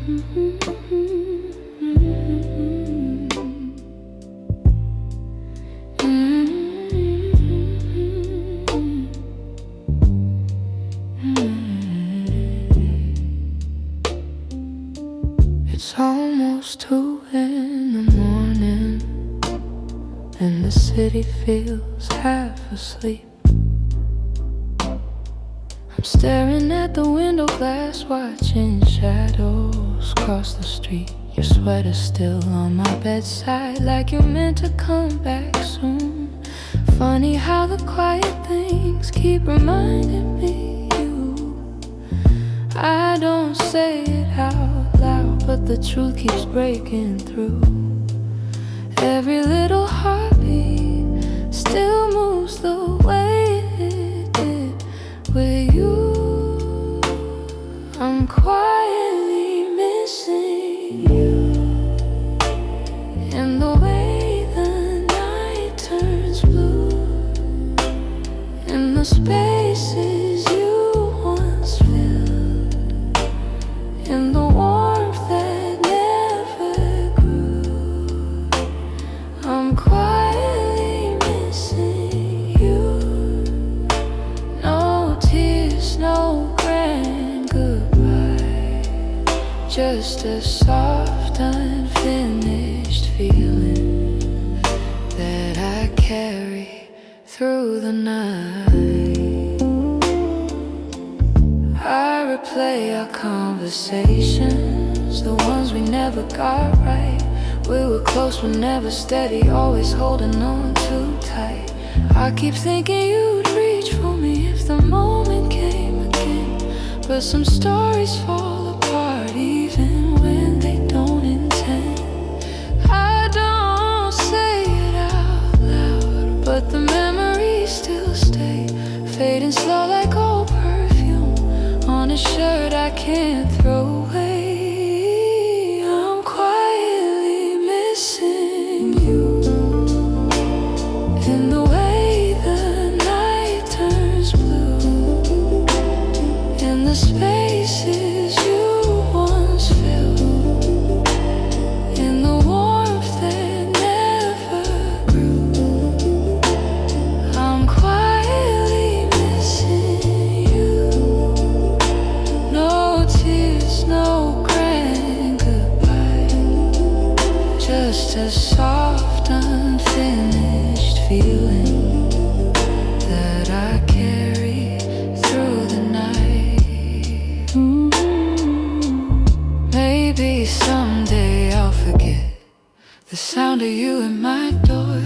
It's almost 2 in the morning, and the city feels half asleep. I'm staring at the window glass, watching shadows cross the street. Your sweater's still on my bedside, like you're meant to come back soon. Funny how the quiet things keep reminding me you. I don't say it out loud, but the truth keeps breaking through. Every little heartbeat still moves the way it did with you. I'm quietly missing you, and the way the night turns blue, and the spaces you once filled, and the warmth that never grew. I'm quietly missing you. No tears, no grand goodbye, just a soft, unfinished feeling that I carry through the night. I replay our conversations, the ones we never got right. We were close but never steady, always holding on too tight. I keep thinking you'd reach for me if the moment came again, but some stories fall apart even when they don't intend. I don't say it out loud, but the memories still stay, fading slow like old perfume on a shirt I can't throw away. I'm quietly missing you, and the way the night turns blue, and the spaces you once filled, and the warmth that never grew. I'm quietly missing you. No tears, no grand goodbye, just a soft, unfinished feeling that I carry through the night. Maybe someday I'll forget the sound of you at my door.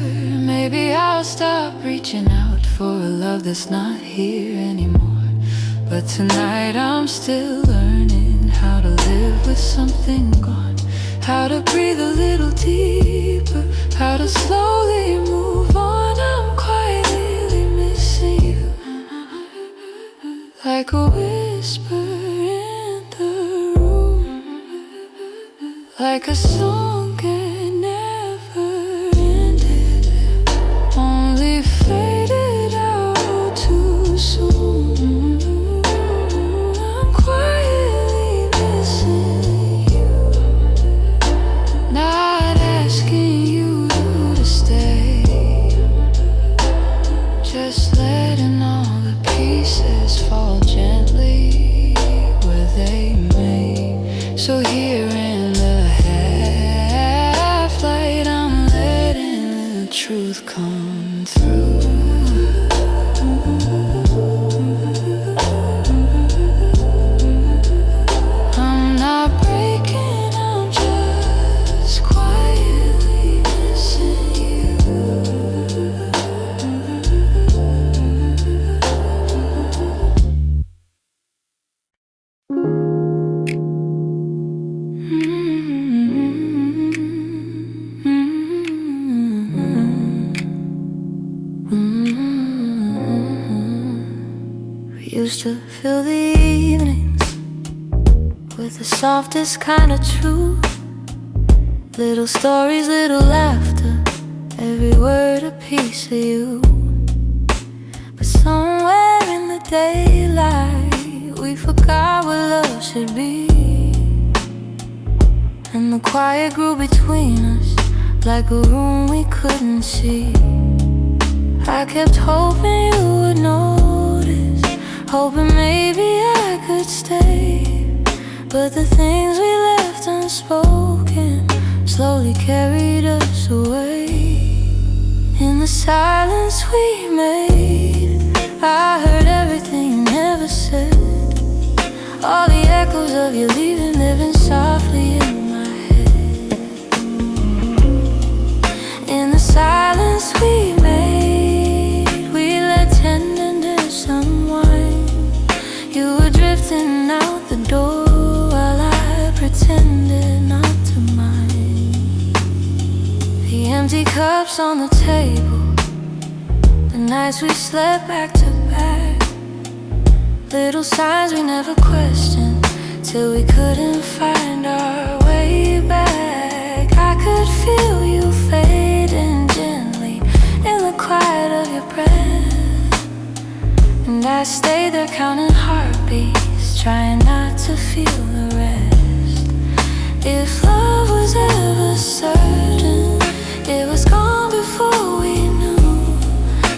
Maybe I'll stop reaching out for a love that's not here anymore. But tonight I'm still learning how to live with something gone, how to breathe a little deeper, how to slowly move on. I'm quietly missing you, like a whisper in the room, like a song that never ended, only faded out too soon. I'm quietly missing you, not asking you to stay, just letting all the pieces fall gently where they may. So here in the half light, I'm letting the truth come through. I'm not breaking, I'm just quietly missing you. We used to fill the evenings with the softest kind of truth, little stories, little laughter, every word a piece of you. But somewhere in the daylight we forgot what love should be. the quiet grew between us, like a room we couldn't see. I kept hoping you would notice, hoping maybe I could stay. But the things we left unspoken slowly carried us away. In the silence we made, I heard everything you never said. All the echoes of you leaving living softly in my head. In the silence we made, we let tenderness unwind. You were drifting out the door while I pretended not to mind. The empty cups on the table, the nights we slept back to back. Little signs we never questioned, till we couldn't find our way back. I could feel you fading gently in the quiet of your breath, and I stayed there counting heartbeats, trying not to feel the rest. If love was ever certain, it was gone before we knew.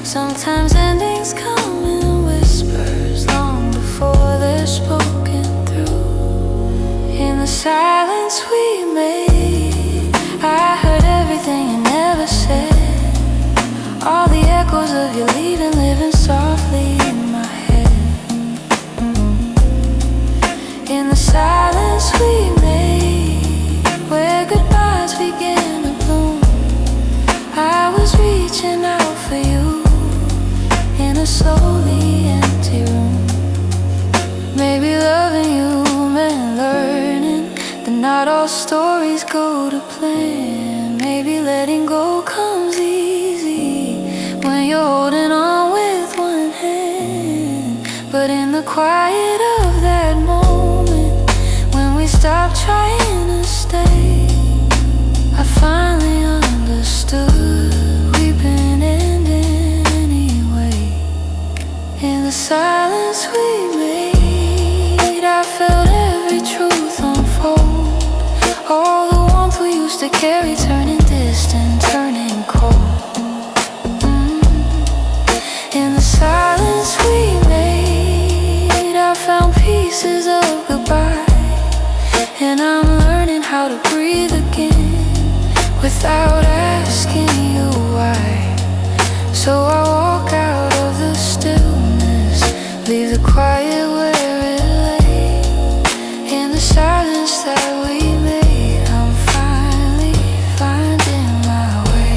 Sometimes endings come in whispers, long before they're spoken through. In the silence we made, I heard everything you never said. All the echoes of you leaving living softly in my head. In the silence we made, where goodbyes began to bloom, I was reaching out for you in a slowly empty room. Maybe loving you meant learning that not all stories go to plan. Maybe letting go comes easy when you're holding on with one hand. But in the quiet of that moment, when we stopped trying to stay, I finally understood we've been ending anyway. In the silence we made, I felt every truth unfold. All the warmth we used to carry turning distant, turning cold. In the silence we made, I found pieces of goodbye, and I'm learning how to breathe again without asking you why. So I walk out of the stillness, leave the quiet where it lay. In the silence that we made, I'm finally finding my way.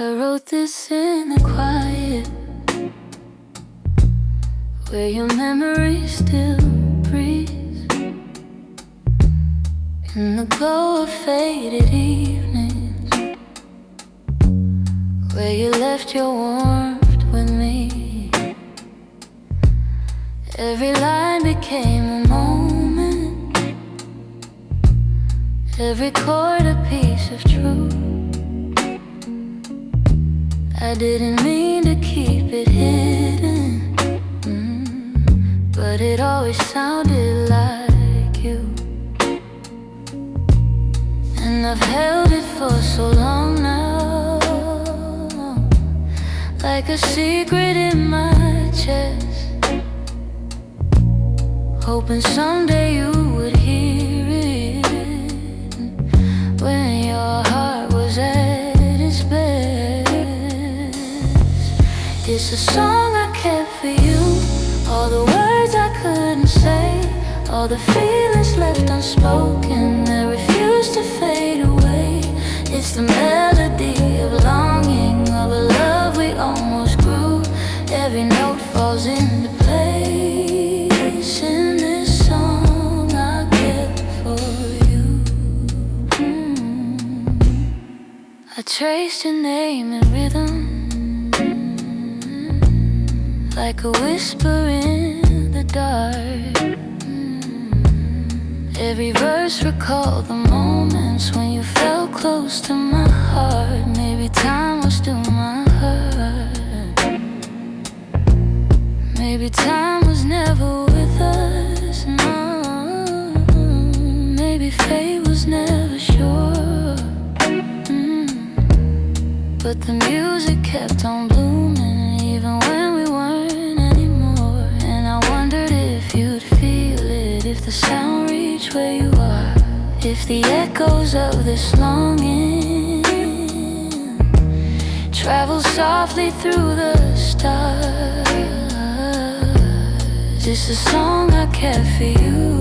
I wrote this in the quiet, where your memory still breathes, in the glow of faded evenings, where you left your warmth with me. Every line became a moment, every chord a piece of truth. I didn't mean to keep it hidden, but it always sounded like you. And I've held it for so long now, like a secret in my chest, hoping someday you would hear it when your heart was at its best. It's a song I kept for you, All the words I couldn't say, all the feelings left unspoken that refuse to fade away. It's the melody of longing, of a love we almost grew. Every note falls into place in this song I kept for you. I traced your name in rhythm, like a whisper in the dark. Every verse recalled the moments when you felt close to my heart. Maybe time was still my heart. Maybe time was never with us, no. Maybe fate was never sure. But the music kept on blooming even when we weren't anymore. And I wondered if you'd feel it, if the sound reached where you are, if the echoes of this longing travel softly through the stars. It's a song I kept for you,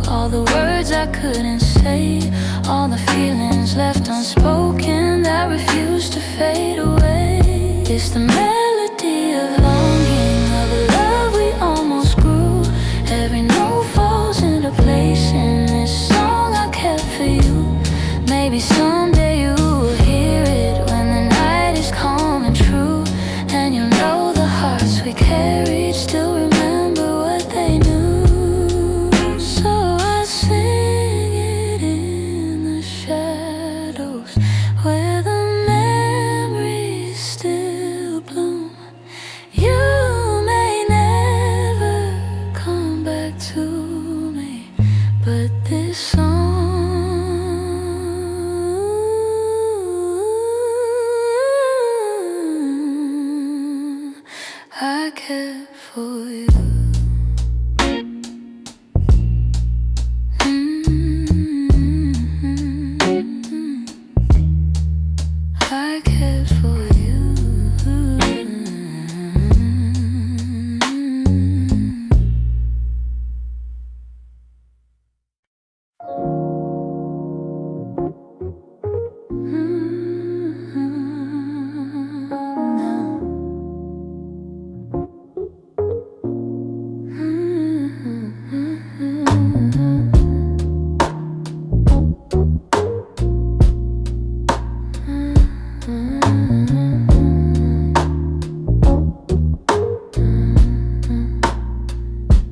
all the words I couldn't say, all the feelings left unspoken that refuse to fade away. It's the melody of longing, of a love we almost grew. Every note falls into place in this song I kept for you. Maybe someday you will hear it when the night is calm and true, and you'll know the hearts we carried still remember what they knew. So I sing it in the shadows where the memories still bloom. You may never come back to me, but this song I kept for you. I kept for you.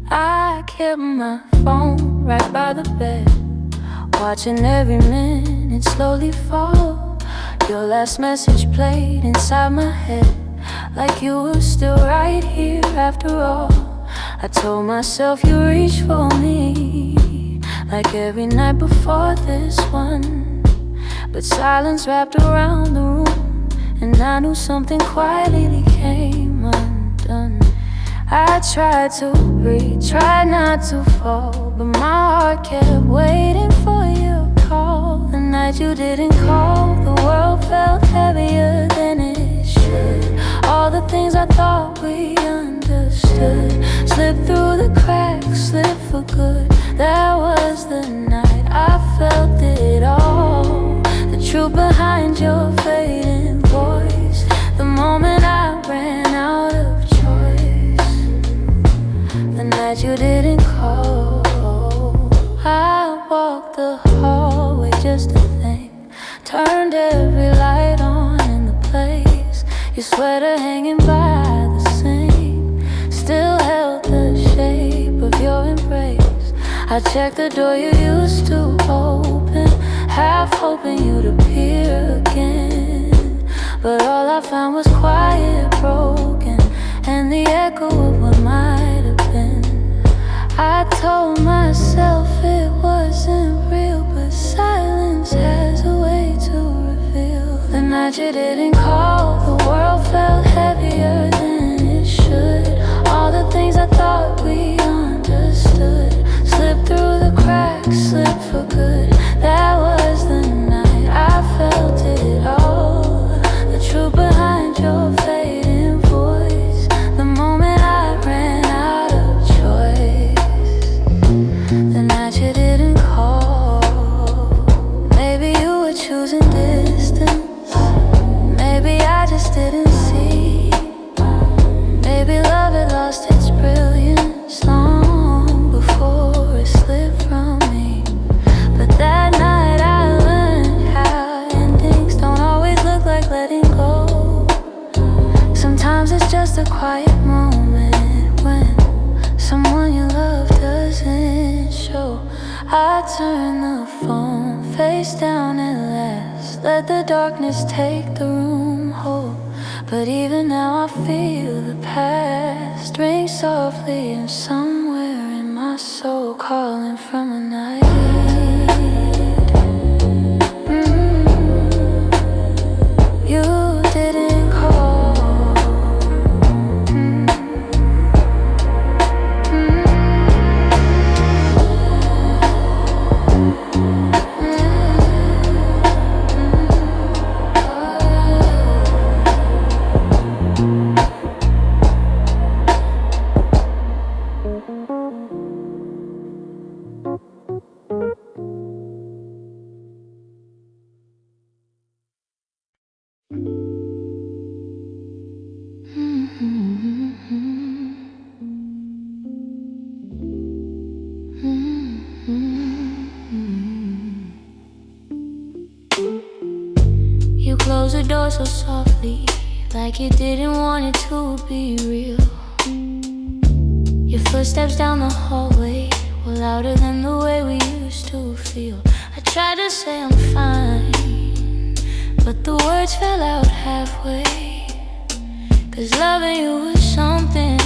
I kept my phone right by the bed, watching every minute slowly fall. Your last message played inside my head, like you were still right here after all. I told myself you reached for me, like every night before this one. But silence wrapped around the room, and I knew something quietly came undone. I tried to breathe, tried not to fall, but my heart kept waiting for your call. The night you didn't call, the world felt heavier than it should. All the things I thought we understood slipped through the cracks, slipped for good. That was the night I felt it all, the truth behind your fading voice. The moment I ran out of choice, the night you didn't call. I walked the hallway just to think, turned every light on in the place. Your sweater hanging by the sink still held the shape of your embrace. I checked the door you used to open, half hoping you'd appear again. But all I found was quiet, broken, and the echo of what might have been. I told myself it wasn't real, but silence has a way to reveal. The night you didn't call, the world felt heavier than it should. All the things I thought we understood slipped through the cracks, slipped for good. That was the night I felt it all, the truth behind your fading voice. The moment I ran out of the quiet moment when someone you love doesn't show. I turn the phone face down at last, let the darkness take the room whole. But even now I feel the past ring softly, and somewhere in my soul calling from a night. You didn't call. You closed the door so softly, like you didn't want it to be real. Your footsteps down the hallway were louder than the way we used to feel. I tried to say I'm fine, but the words fell out halfway. 'Cause loving you was something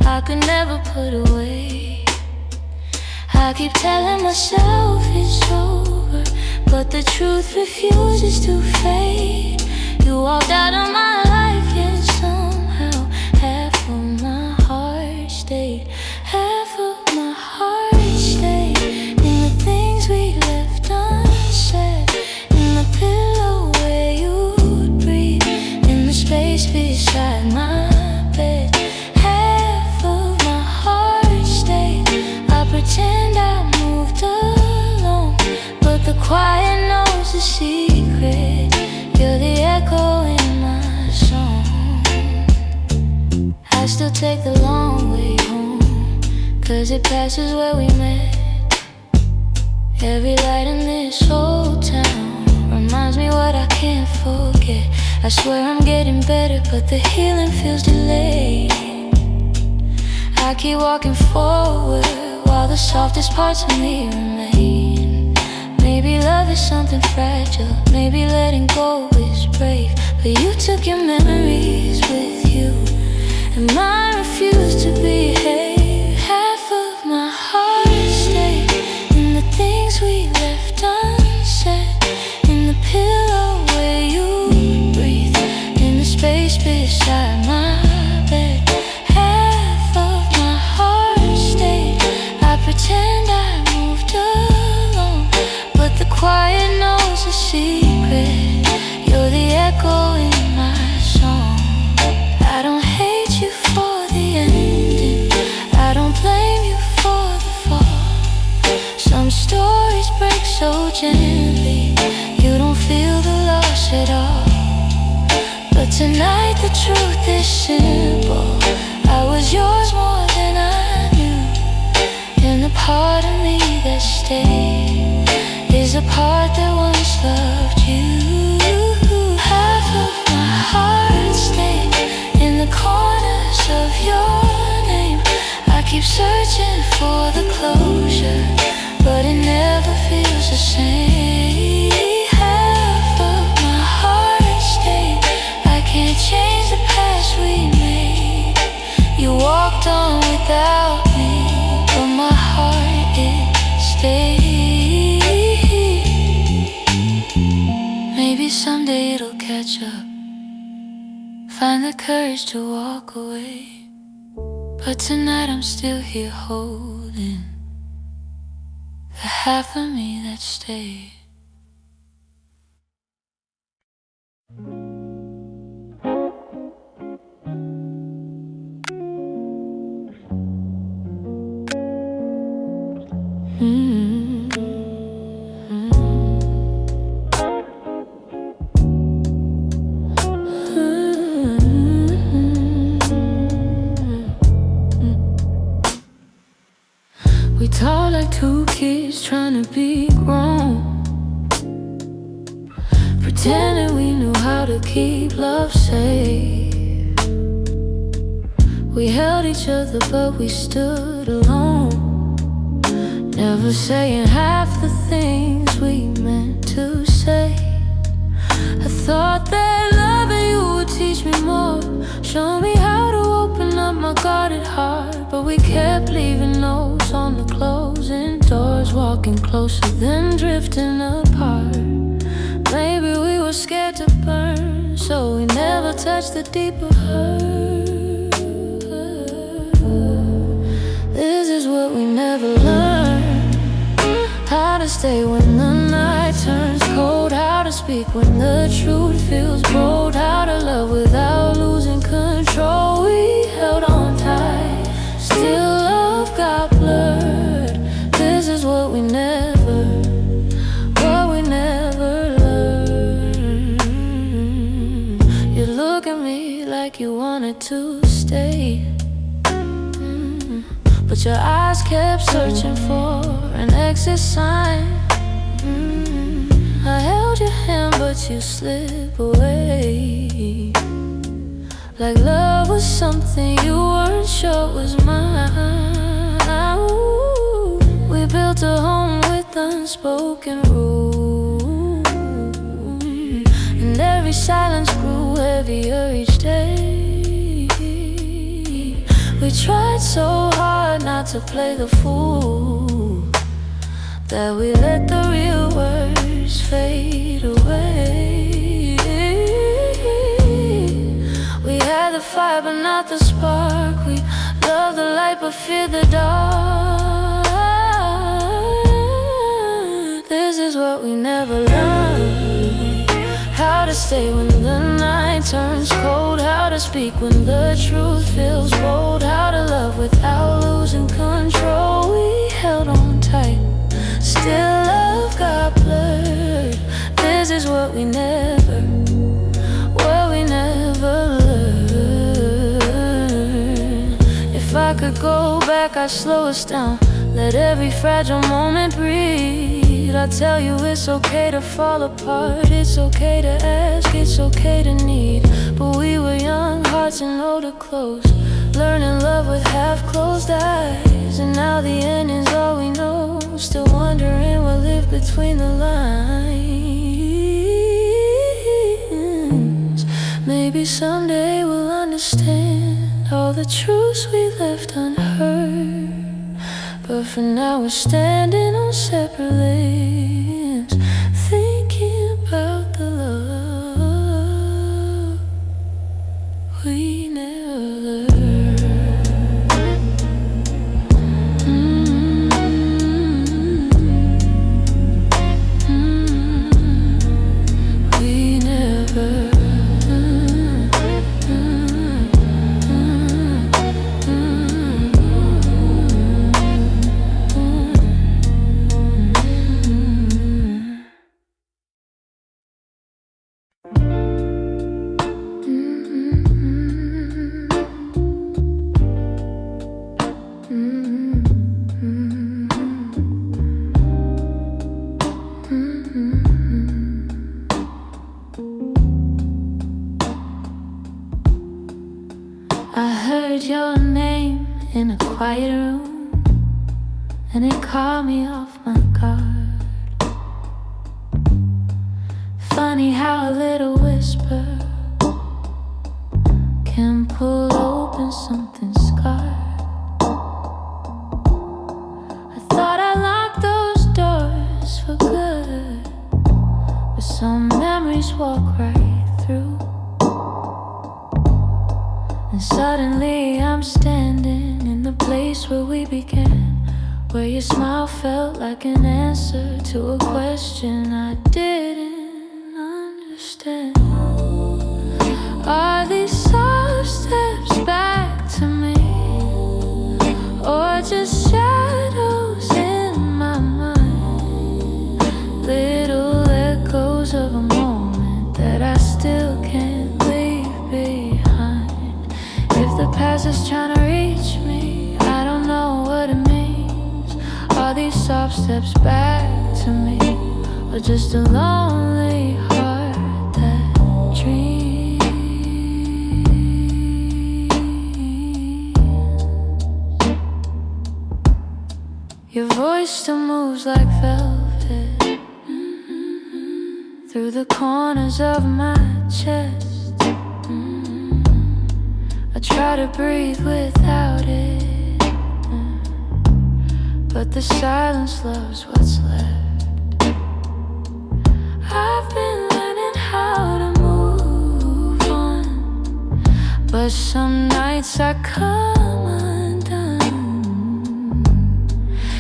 I could never put away. I keep telling myself it's over, but the truth refuses to fade. You walked out of my life, yet somehow half of my heart stayed. Half of my heart stayed in the things we left unsaid, in the pillow where you'd breathe, in the space beside my bed. Half of my heart stayed. I pretend I moved along, but the quiet knows the secret. You're the echo in my song. I still take the long way home, 'cause it passes where we met. Every light in this old town reminds me what I can't forget. I swear I'm getting better, but the healing feels delayed. I keep walking forward while the softest parts of me remain. Maybe love is something fragile, maybe letting go is brave. But you took your memories with you, and mine refused to behave. Half of my heart stayed in the things we left unsaid, in the pillow where you breathe, in the space beside my bed. Half of my heart stayed. I pretend I moved along, but the quiet knows the secret. You're the echo in my song. I don't hate you for the ending, I don't blame you for the fall. Some stories break so gently, you don't feel the loss at all. But tonight the truth is simple, I was yours more than I knew. And the part of me that stayed is a part that once loved you. Half of my heart stayed in the corners of your name. I keep searching for the closure, but it never feels the same. Half of my heart stayed. I can't change the past we made. You walked on without me, but my heart, it stayed. Maybe someday it'll catch up, find the courage to walk away. But tonight I'm still here holding the half of me that stayed. We talk like two kids trying to be grown, pretending we knew how to keep love safe. We held each other, but we stood alone, never saying half the things we meant to say. I thought that loving you would teach me more, show me how to open up my guarded heart. But we kept leaving notes on the closing doors, walking closer then drifting apart. Maybe we were scared to burn, so we never touched the deeper hurt. This is what we never learned, how to stay when the night turns cold, how to speak when the truth feels bold, how to love without losing control. We held on tight, still love got blurred. This is what we never learned. You look at me like you wanted to stay, but your eyes kept searching for an exit sign. I held your hand, but you slipped away, like love was something you weren't sure was mine. Ooh, we built a home with unspoken rules, and every silence grew heavier each day. We tried so hard not to play the fool, that we let the real words fade away. We had the fire but not the spark, we loved the light but feared the dark. This is what we never learned, how to stay when the night turns cold, how to speak when the truth feels bold, how to love without losing control. We held on tight, still love got blurred. This is what we never learned. If I could go back, I'd slow us down, let every fragile moment breathe. I'd tell you it's okay to fall apart, it's okay to ask, it's okay to need. But we were young, hearts and older clothes, learning love with half-closed eyes. And now the end is all we know, still wondering what lived between the lines. Maybe someday we'll understand all the truths we left unheard, but for now we're standing on separate lanes, thinking about the love we never learned. We never. I heard your name in a quiet room, and it caught me off my guard. Funny how a little whisper can pull open something scarred. I thought I locked those doors for good, but some memories walk right through. And suddenly I'm standing in the place where we began, where your smile felt like an answer to a question I didn't understand. Are these soft steps back to me, or just shadows in my mind? Little echoes of a moment that I still can't leave behind. If the past is trying to reach me, I don't know what it means. Are these soft steps back to me, or just a lonely heart that dreams? voice still moves like velvet through the corners of my chest. I try to breathe without it, but the silence loves what's left. I've been learning how to move on, but some nights I come undone.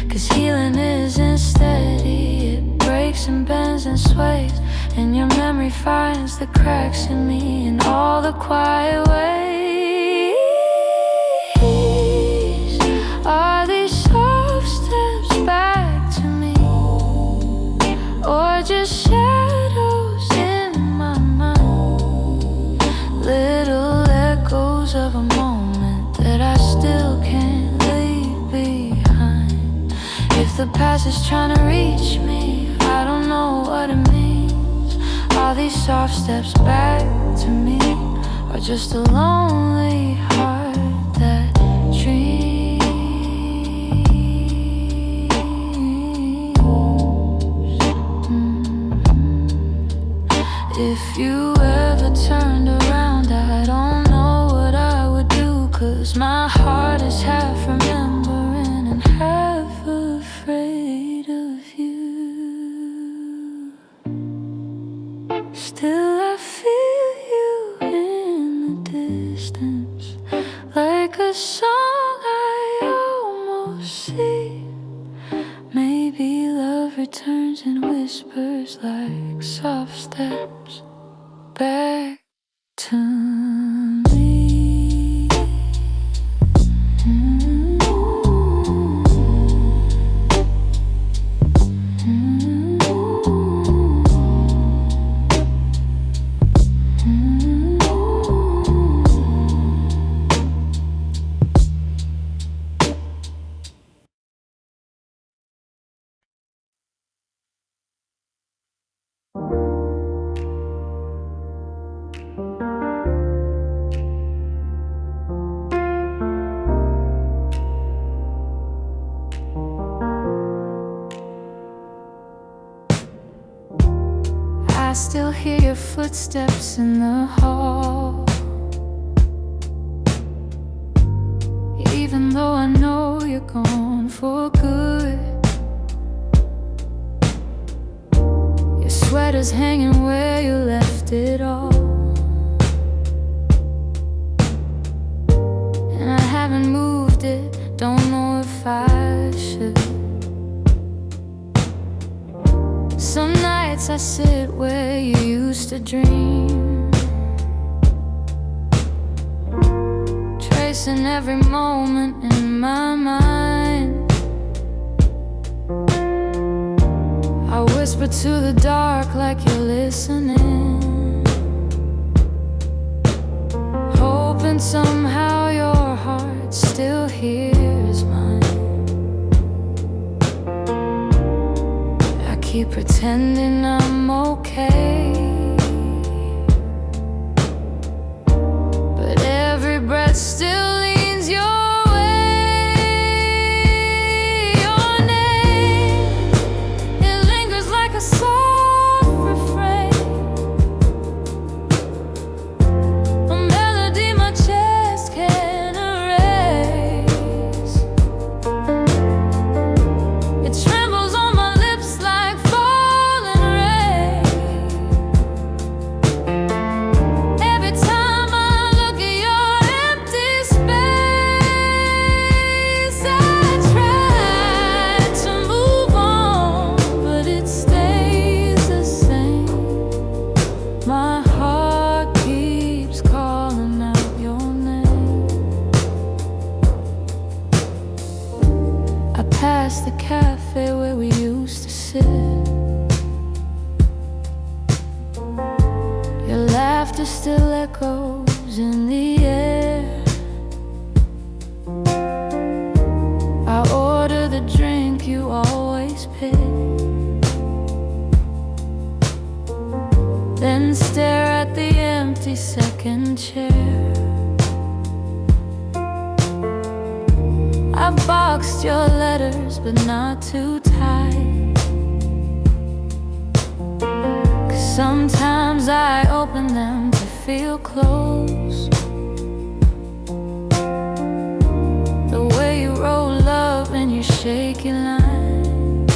'Cause healing isn't steady, it breaks and bends and sways, and your memory finds the cracks in me in all the quiet ways. Are these soft steps back to me, or just shadows in my mind? Little echoes of a moment that I still can't leave behind. If the past is trying to reach me, I don't know what it means. Are these soft steps back to me, or just a lonely heart that dreams? If you ever turned around, I don't know what I would do, 'cause my heart is half remembering and half afraid of you. Still I feel you in the distance, like a song I almost see. Maybe love returns and whispers like soft steps back to me. I still hear your footsteps in the hall, even though I know you're gone for good. Your sweater's hanging where you left it all, and I haven't moved it, don't know if I should. Some nights I sit where you used to dream, tracing every moment in my mind. I whisper to the dark like you're listening, hoping somehow your heart still hears mine. Keep pretending I'm okay, but every breath still leans your way. Your name, it lingers like a soft refrain, a melody my chest can't erase. It trembles on my lips like falling rain. Every time I look at your empty space, I try to move on, but it stays the same. My heart keeps calling out your name. I pass the cafe where we used to sit. Your laughter still echoes in the air. I order the drink you always pick, then stare at the empty second chair. I've boxed your letters, but not too tight. 'Cause sometimes I open them to feel close. The way you roll up in your shaky lines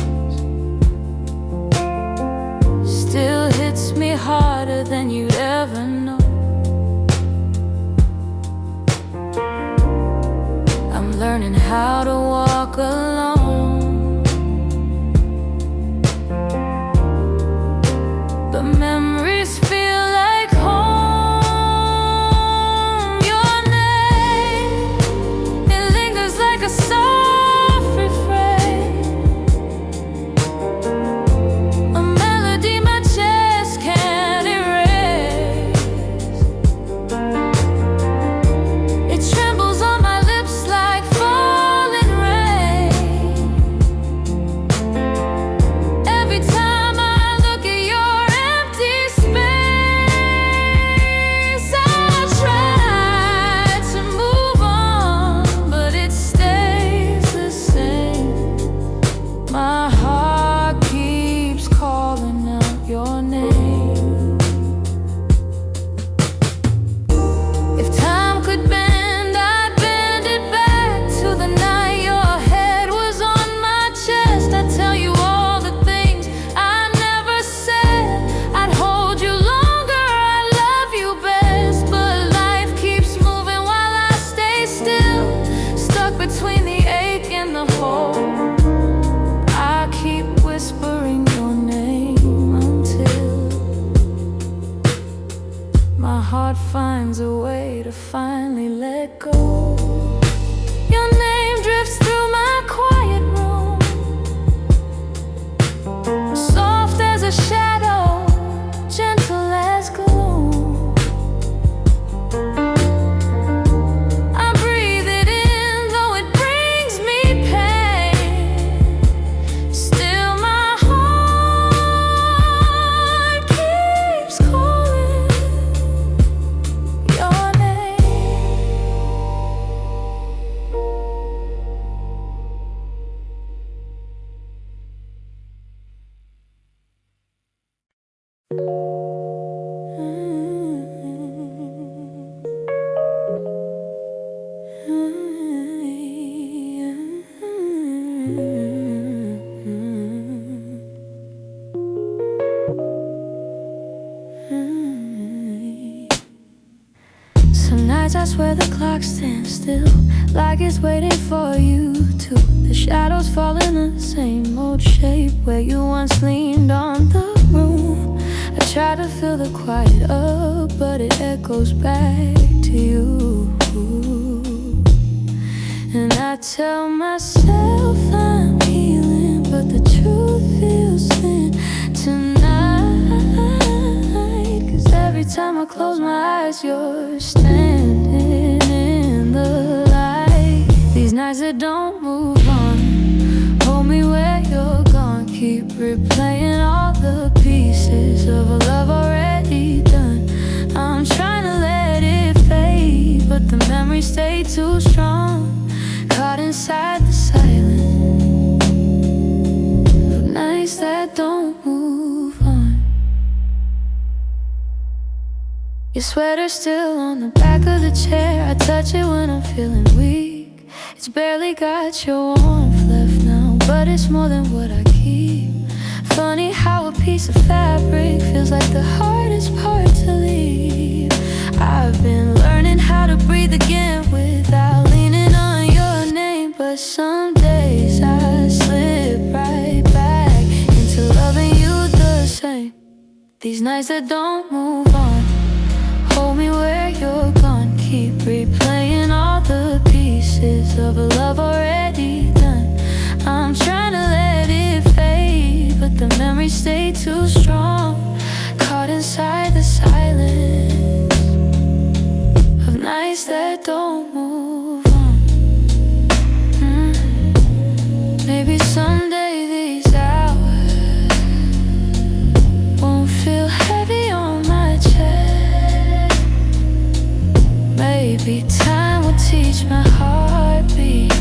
still hits me harder than you'd ever know. I'm learning how to walk alone, but memories feel like home. Your name, it lingers like a soft refrain, a melody my chest can't erase. It trembles on my lips like falling rain. Every time I look at your empty space, I try to move on, but it stays the same. My heart keeps calling out your name. If time could bend, I'd bend it back to the night your head was on my chest. I'd tell you all the things I never said. I'd hold you longer, I love you best. But life keeps moving while I stay still, stuck between the ache and the hope. I keep whispering your name until my heart finds a way to finally let go. Your name drifts through my quiet room, soft as a shadow, gentle as gloom. I breathe it in, though it brings me pain. Still my heart keeps calling your name. Some nights I swear the clock stands still, like it's waiting for you to. The shadows fall in the same old shape where you once leaned on the room. I try to fill the quiet up, but it echoes back to you. And I tell myself I'm healing, but the truth feels thin tonight. 'Cause every time I close my eyes, you're standing in the light. These nights that don't move on, hold me where you're gone. Keep replaying all the pieces of a love already done. I'm trying to let it fade, but the memories stay too strong, caught inside the silence of nights that don't move on. Your sweater's still on the back of the chair. I touch it when I'm feeling weak. It's barely got your warmth left now, but it's more than what I keep. Funny how a piece of fabric feels like the hardest part to leave. I've been learning how to breathe again without leaning on your name, but some days I slip right back into loving you the same. These nights that don't move on, hold me where you're gone. Keep replaying all the pieces of a love already done. I'm trying to let it fade, but the memories stay too strong, caught inside the silence of nights that don't move on. Maybe someday these hours won't feel heavy on my chest. Maybe time will teach my heartbeat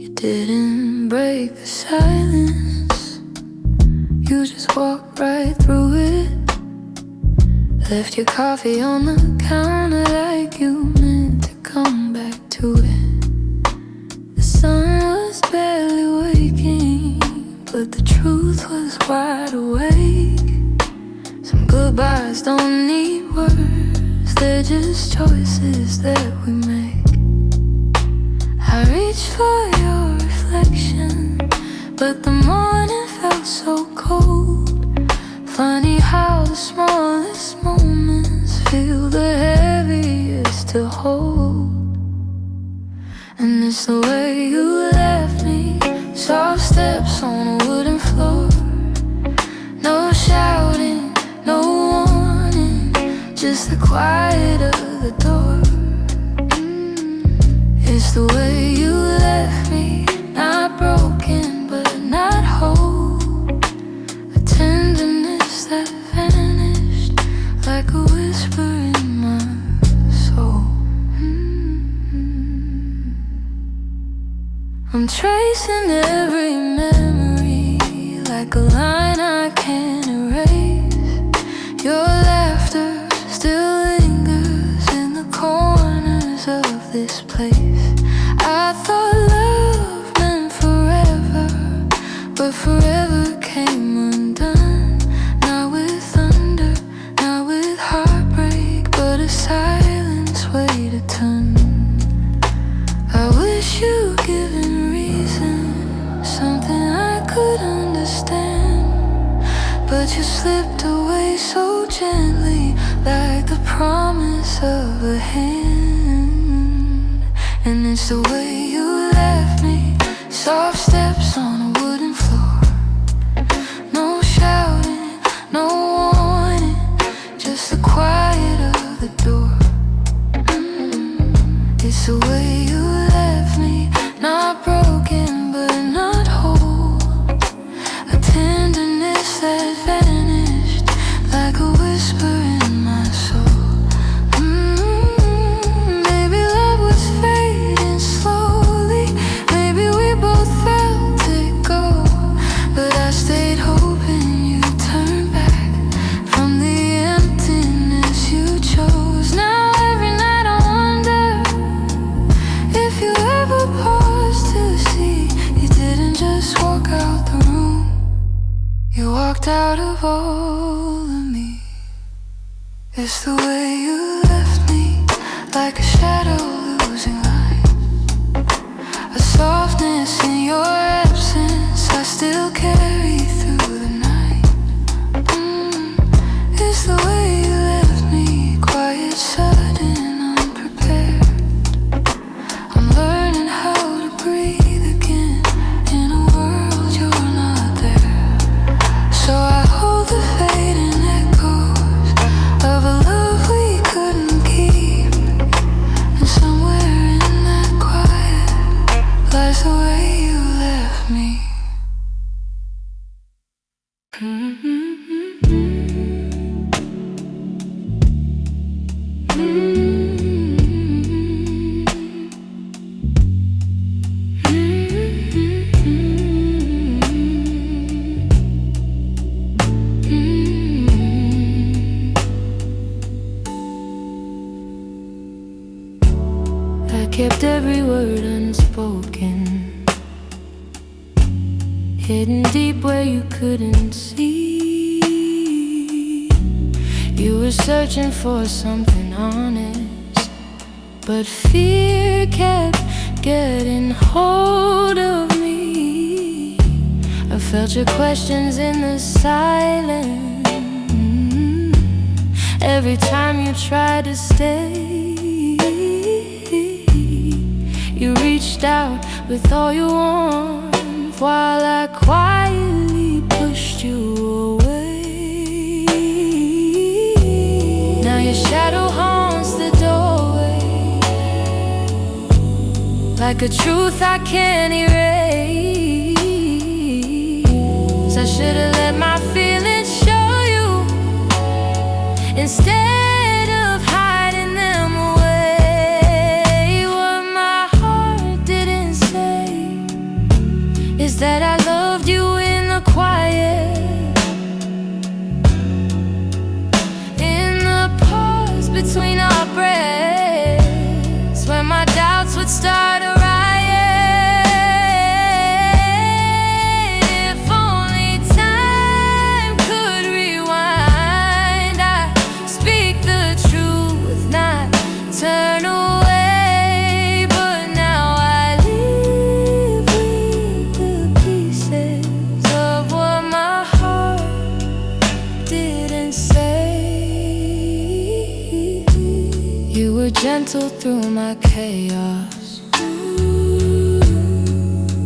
You didn't break the silence, you just walked right through it. Left your coffee on the counter like you meant to come back to it. The sun was barely waking, but the truth was wide awake. Some goodbyes don't need words, they're just choices that we make. I reached for your reflection, but the morning felt so cold. Funny how the smallest moments feel the heaviest to hold. And it's the way you left me, soft steps on a wooden floor. No shouting, no warning, just the quiet of the door. It's the way you left me, not broken but not whole. A tenderness that vanished like a whisper in my soul. I'm tracing every memory like a line I can't erase. Your laughter still lingers in the corners of this place. I thought love meant forever, but forever came undone. Not with thunder, not with heartbreak, but a silence weighed a ton. I wish you'd given reason, something I could understand, but you slipped away so gently, like the promise of a hand. And it's the way you left me, soft steps on a wooden floor. No shouting, no warning, just the quiet of the door. It's the way you left me, not broken but not whole. A tenderness that vanished like a whisper in my soul. Maybe love was fading slowly, maybe we both felt it go, but I stayed hoping you'd turn back from the emptiness you chose. Now every night I wonder if you ever paused to see you didn't just walk out the room, you walked out of all of me. It's the way you left me, like a shadow losing light. A softness in your absence I still carry through the night. It's the way you left me, quiet, sudden, unprepared. I'm learning how to breathe again in a world you're not there. So I hold the fading echoes of a love we couldn't keep, and somewhere in that quiet lies the way you left me. I kept every word unspoken, hidden deep where you couldn't see. You were searching for something honest, but fear kept getting hold of me. I felt your questions in the silence every time you tried to stay. You reached out with all your warmth while I quietly pushed you away. Now your shadow haunts the doorway, like a truth I can't erase. I should've let my feelings show you instead of hiding them away. What my heart didn't say is that I loved you in the quiet, in the pause between our breaths, when my doubts would start a riot. If only time could rewind, I'd speak the truth, not turn away. You were gentle through my chaos,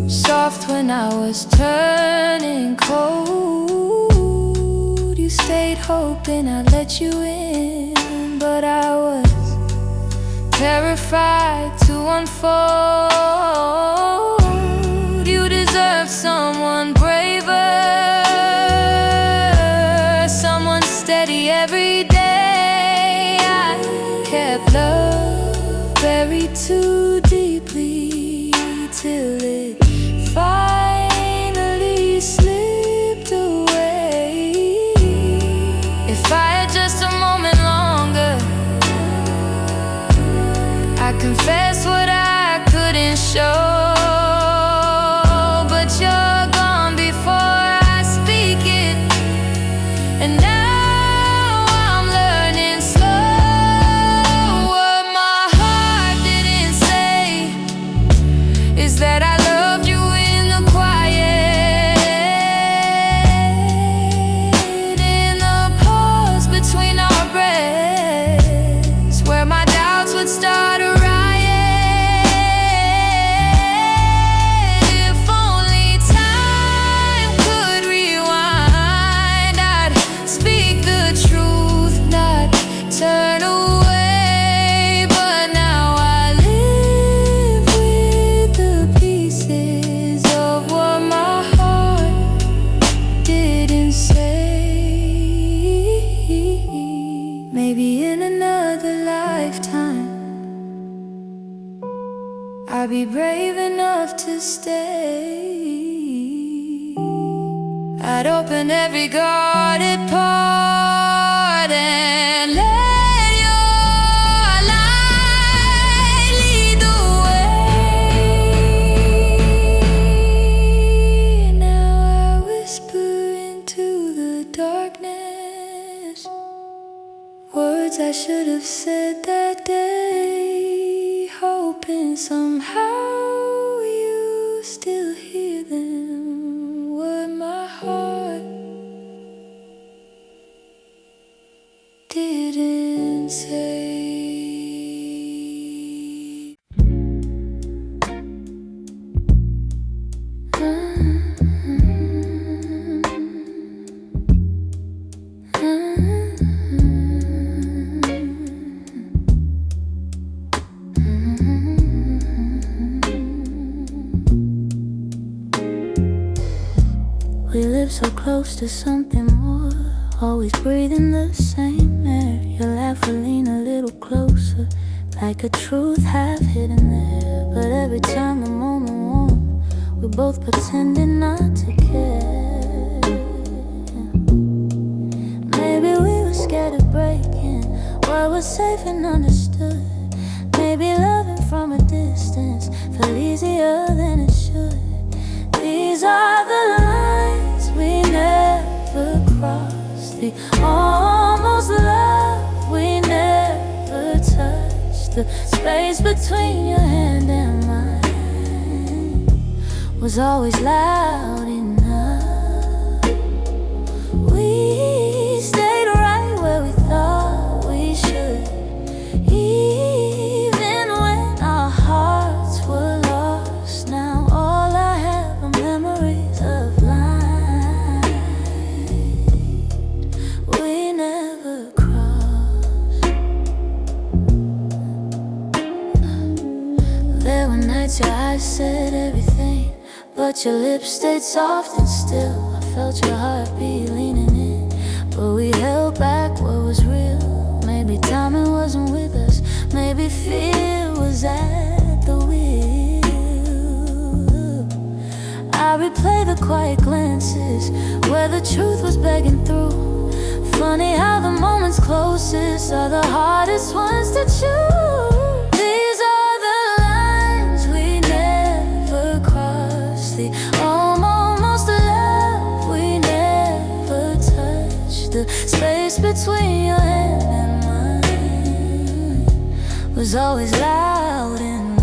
soft when I was turning cold. You stayed hoping I'd let you in, but I was terrified to unfold. You deserve someone braver, someone steady every day. Kept love buried too deeply till it finally slipped away. If I had just a moment longer, I confess what I couldn't show. But you're gone before I speak it, and now that I loved you in the quiet, in the pause between our breaths, where my doubts would start a riot. If only time could rewind, I'd speak the truth, not turn away. Maybe in another lifetime I'll be brave enough to stay. I'd open every guarded part and let your light lead the way. Now I whisper into the darkness words I should have said that day, hoping somehow you still hear them. What my heart didn't say. We live so close to something more, always breathing the same air. Your laugh will lean a little closer, like a truth half hidden there. But every time the moment warm, we're both pretending not to care. Maybe we were scared of breaking what was safe and understood. Maybe loving from a distance felt easier than it should. These are the lines we never crossed, the almost love we never touched. The space between your hand and mine was always loud enough. We stayed right where we thought we should, even when our hearts were lost. Now all I have are memories of lines we never crossed. There were nights your eyes said everything, but your lips stayed soft and still. I felt your heartbeat leaning in, but we held back what was real. Maybe timing wasn't with us, maybe fear was at the wheel. I I replay the quiet glances where the truth was begging through. Funny how the moments closest are the hardest ones to choose. These are the lines we never crossed, the almost love we never touched. The space between your hand and mine was always loud enough.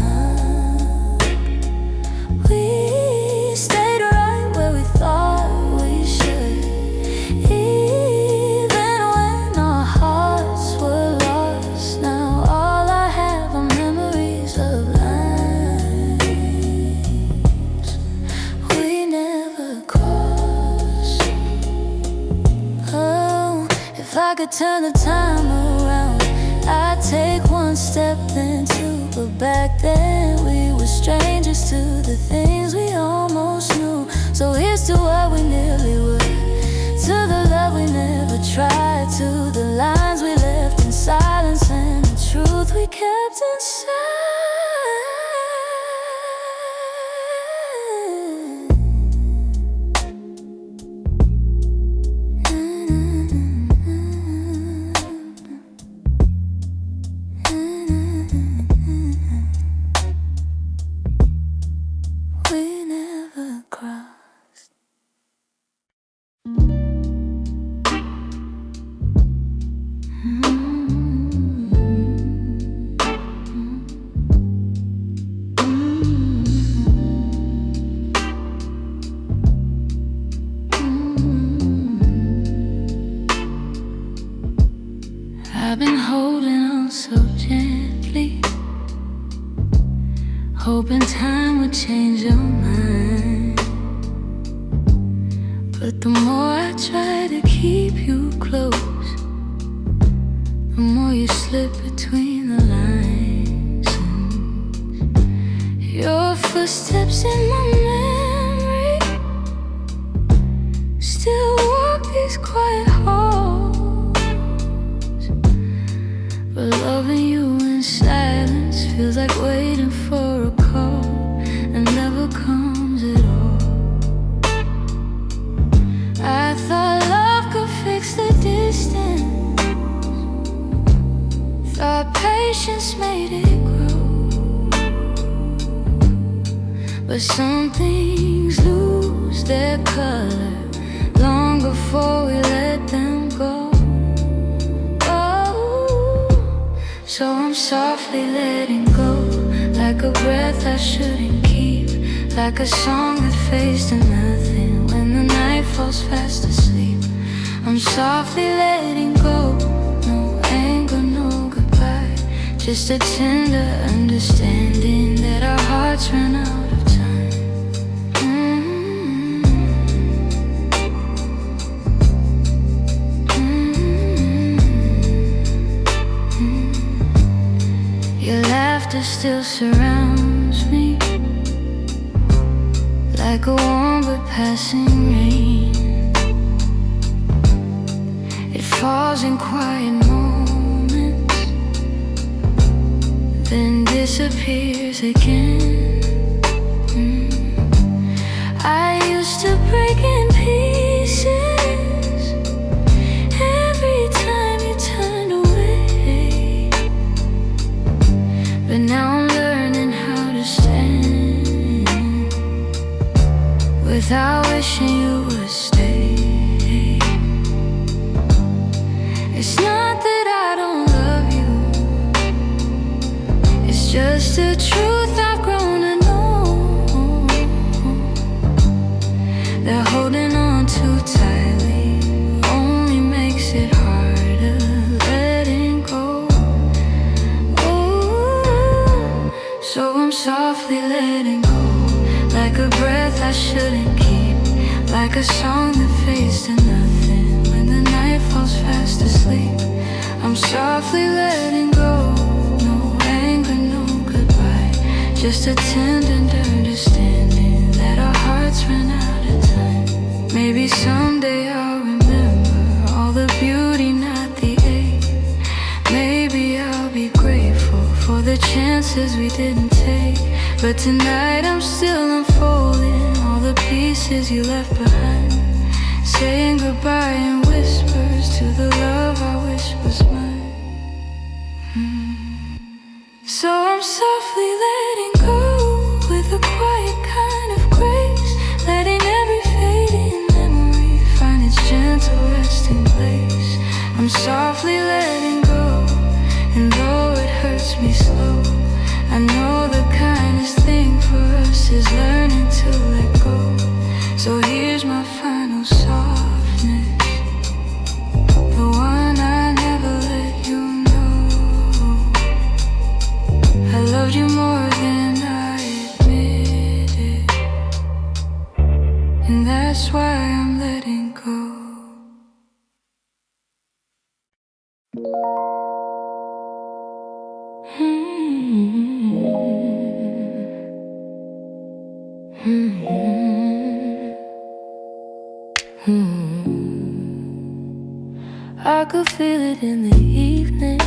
We stayed right where we thought we should, even when our hearts were lost. Now all I have are memories of lines we never crossed. Oh, if I could turn the time around, I'd take one step then two, but back then we were strangers to the things we almost knew. So here's to what we nearly were, to the love we never tried, to the lines we left in silence and the truth we kept inside. We never crossed. I've been holding on so gently, hoping time would change your mind. But the more I try to keep you close, the more you slip between the lines. And your footsteps in my memory still walk these quiet halls. But loving you in silence feels like waiting for a call and never comes at all. I thought love could fix the distance, thought patience made it grow. But some things lose their color long before we let them go. So I'm softly letting go, like a breath I shouldn't keep, like a song that fades to nothing when the night falls fast asleep. I'm softly letting go, no anger, no goodbye, just a tender understanding that our hearts ran out of time. Your laughter still surrounds me, like a warm but passing rain. It falls in quiet moments, then disappears again. I used to break in pieces every time you turned away, but now I'm learning how to stand without wishing you would stay. It's not that I don't love you, it's just the truth I've grown to know, that holding on too tightly only makes it harder letting go. Ooh, so I'm softly letting go, like a breath I shouldn't keep, like a song that fades to nothing when the night falls fast asleep. I'm softly letting go, no anger, no goodbye, just a tender understanding that our hearts ran out of time. Maybe someday I'll remember all the beauty, not the ache. Maybe I'll be grateful for the chances we didn't take, but tonight I'm still unfolding all the pieces promises you left behind, saying goodbye in whispers to the love I wish was mine. So I'm softly letting go with a quiet kind of grace, letting every fading memory find its gentle resting place. I'm softly letting go, and though it hurts me slow, I know the kindest thing for us is learning to let go. So here's my final softness, the one I never let you know. I loved you more than I admitted, and that's why I'm letting go. I could feel it in the evening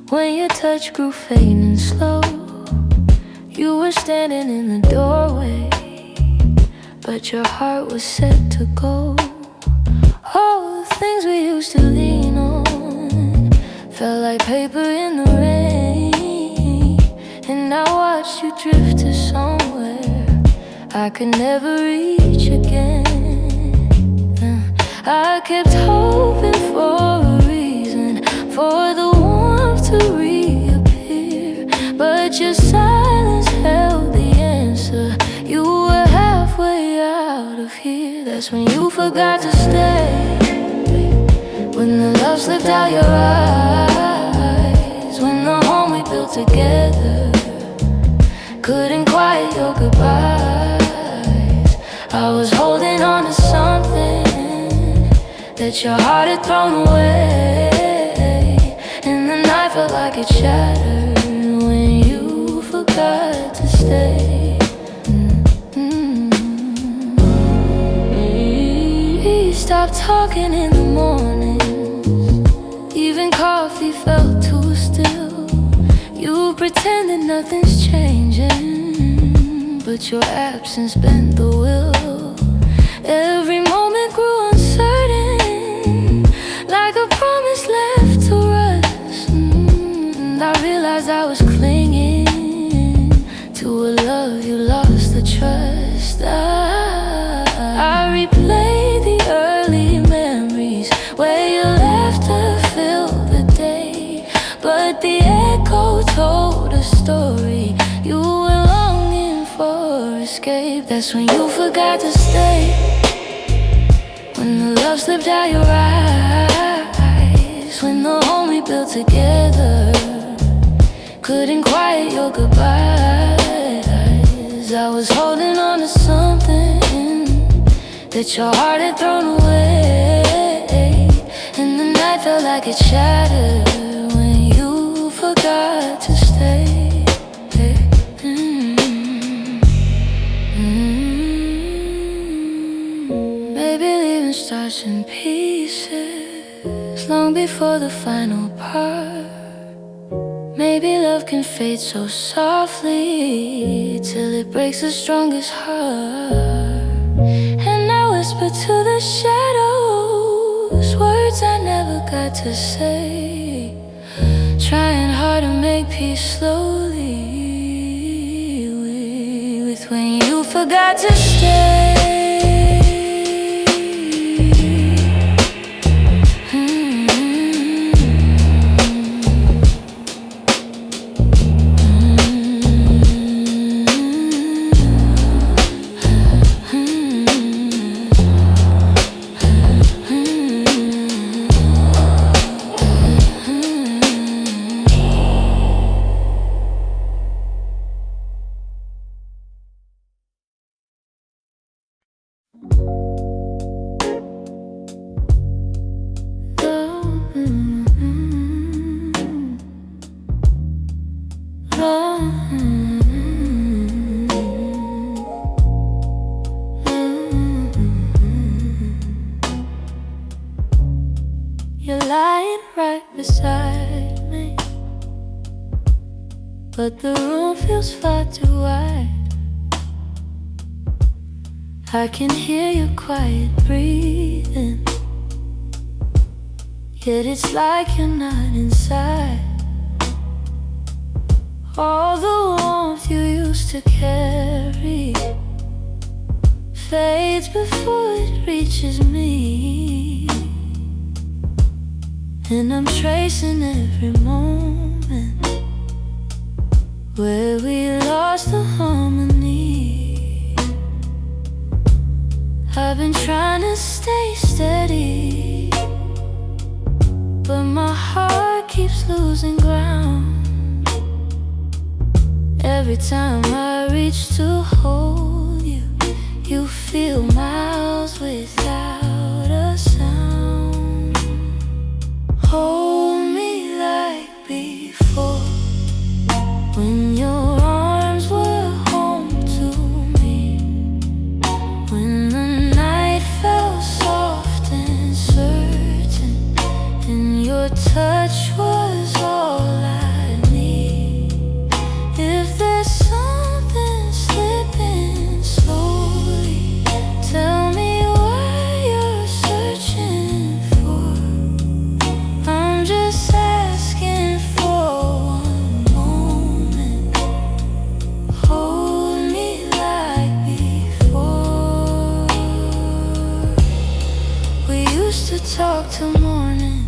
when your touch grew faint and slow. You were standing in the doorway, but your heart was set to go. All the things we used to lean on felt like paper in the rain, and I watched you drift to somewhere I could never reach again. I kept hoping for a reason for the warmth to reappear, but your silence held the answer. You were halfway out of here. That's when you forgot to stay, when the love slipped out your eyes, when the home we built together couldn't quiet your goodbyes. I was holding on to something that your heart had thrown away, and the night felt like it shattered when you forgot to stay. We stopped talking in the mornings, even coffee felt too still. You pretended nothing's changing, but your absence bent the will. Every moment grew uncertain, like a promise left to rust. And I realized I was clinging to a love you lost the trust. I replayed the early memories where your laughter filled the day, but the echo told a story you were longing for escape. That's when you forgot to stay, when the love slipped out your eyes, when the home we built together couldn't quiet your goodbyes. I was holding on to something that your heart had thrown away, and the night felt like it shattered when you forgot to stay. Starts in pieces long before the final part. Maybe love can fade so softly till it breaks the strongest heart. And I whisper to the shadows words I never got to say, trying hard to make peace slowly with when you forgot to stay. You're lying right beside me, but the room feels far too wide. I can hear your quiet breathing, yet it's like you're not inside. All the warmth you used to carry fades before it reaches me, and I'm tracing every moment where we lost the harmony. I've been trying to stay steady, but my heart keeps losing ground. Every time I reach to hold you, you feel miles without a sound. Hold me like before, when your arms were home to me, when the night felt soft and certain, and your touch was all I need. If there's something slipping slowly, tell me what you're searching for. I'm just asking for one moment. Hold me like before. We used to talk till morning.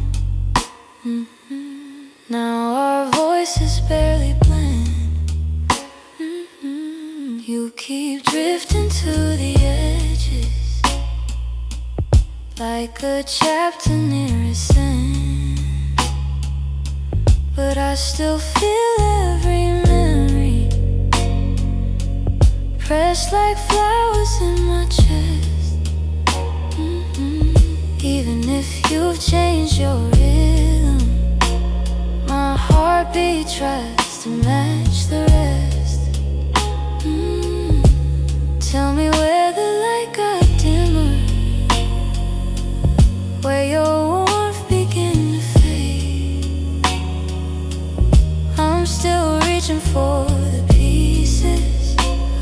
Now our voices barely blend. You keep drifting to the edges, like a chapter near its end, but I still feel every memory pressed like flowers in my chest. Even if you've changed your rhythm, my heartbeat tries to match the rest. Tell me where the light got dimmer, where your warmth began to fade. I'm still reaching for the pieces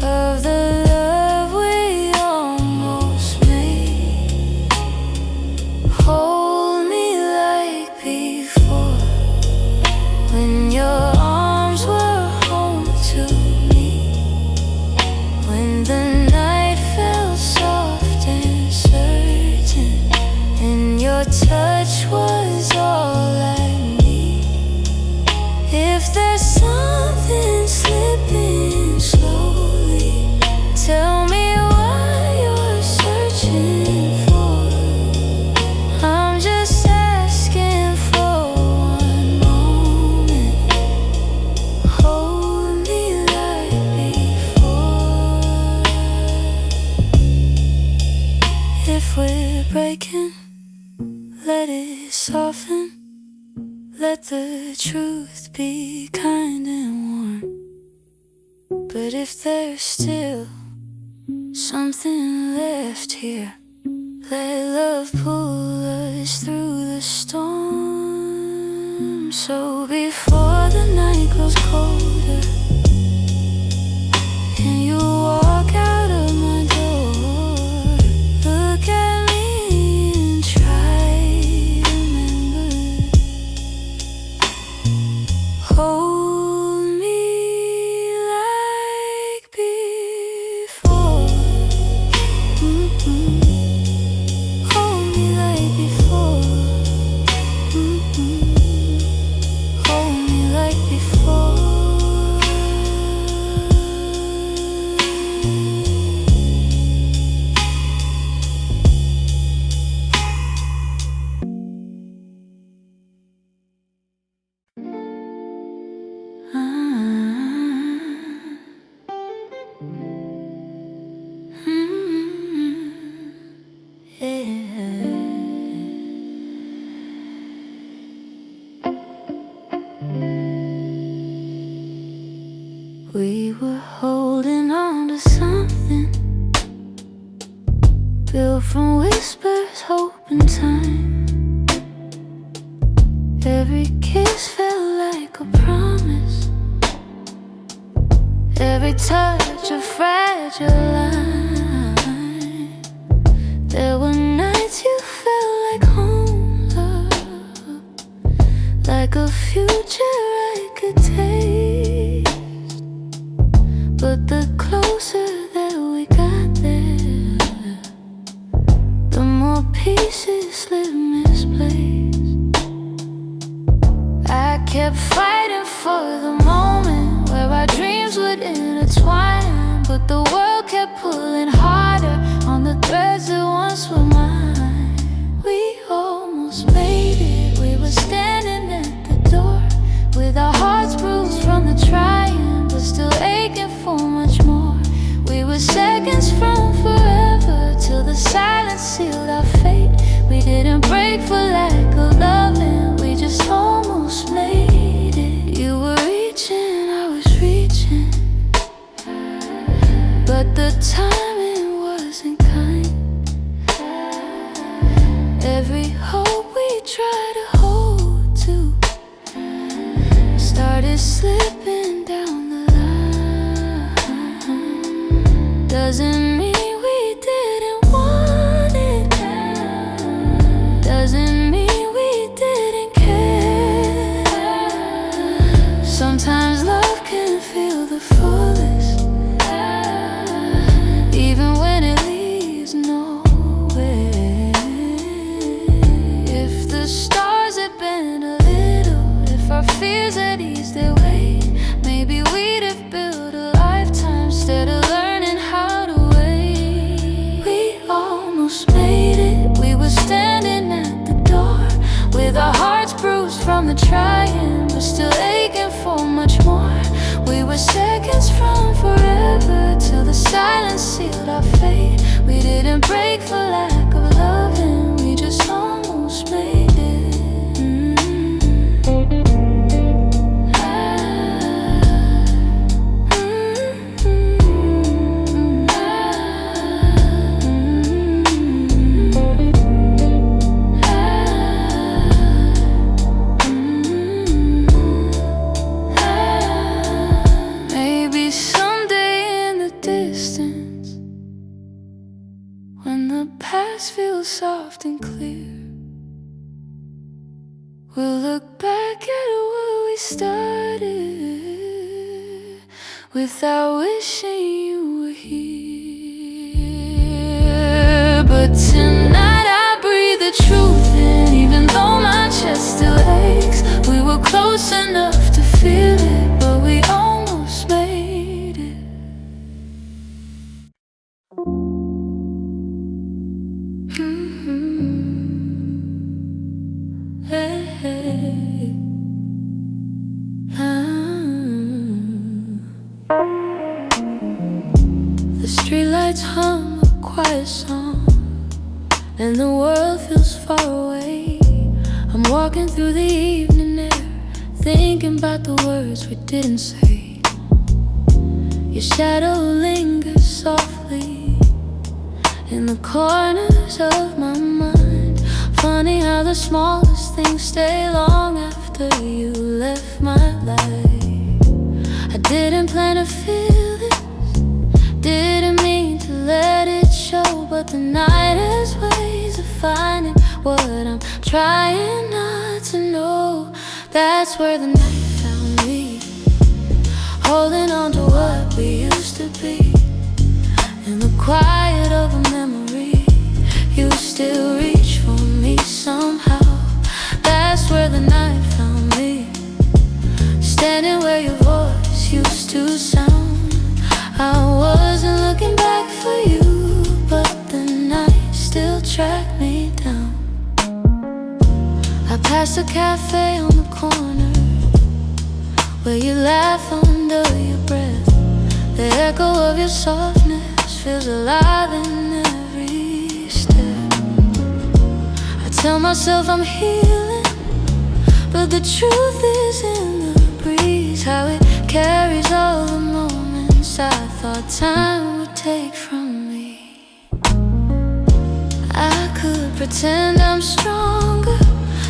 of the love we almost made. Hold me like before, when your arms were home to me, when the night felt soft and certain, and your touch was all I need. If there's something slipping slowly, tell me what you're searching for. I'm just asking for one moment. Hold me like before. If we're breaking, let it soften. Let the truth be kind and warm. But if there's still something left here, let love pull us through the storm. So before the night grows colder and you walk out of my door, look at me and try to remember. Hold me like before. Hold me like before. Hold me like before. We were holding on to something built from whispers, hope, and time. Every kiss felt like a promise, every touch a fragile line. almost made it. We were standing at the door with our hearts bruised from the trying, but still aching for much more. We were seconds from forever till the silence sealed our fate. We didn't break for lack of loving, we just almost made it. When the past feels soft and clear, we'll look back at where we started without wishing you were here. But tonight I breathe the truth in, even though my chest still aches. We were close enough to feel it, but we almost made it. The streetlights hum a quiet song, and the world feels far away. I'm walking through the evening air, thinking about the words we didn't say. Your shadow lingers softly in the corners of my mind. Funny how the smallest things stay long after you left my life. I didn't plan to feel this, didn't mean to let it show, but the night has ways of finding what I'm trying not to know. That's where the night found me, holding on to what we used to be. In the quiet of a memory, you still reach for me somehow. That's where the night found me, standing where your voice used to sound. I wasn't looking back for you, but the night still tracked me down. I passed a cafe on the corner where you laugh under your breath. The echo of your softness feels alive in every step. I tell myself I'm healing, but the truth is in the breeze, how it carries all the moments I thought time would take from me. I could pretend I'm stronger,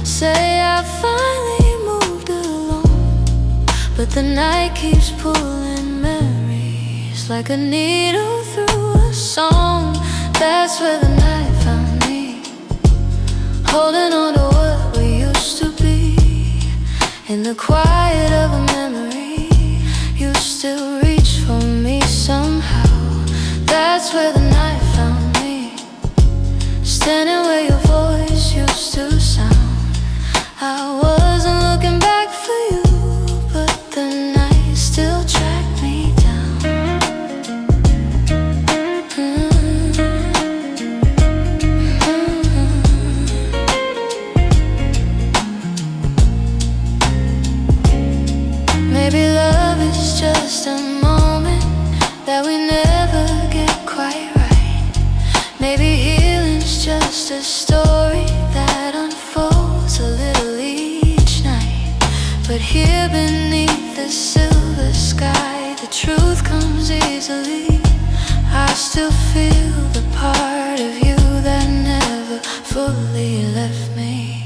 say I finally moved along, but the night keeps pulling memories like a needle through a song. That's where the night found me, holding on to what we used to be. In the quiet of a memory, you still reach for me somehow. That's where the night found me, standing where your voice used to sound. I wasn't looking back for you, but the night still tracked me down. Maybe love is just a moment that we never get quite right. Maybe healing's just a story that unfolds a little each night. But here beneath the silver sky, the truth comes easily. I still feel the part of you that never fully left me.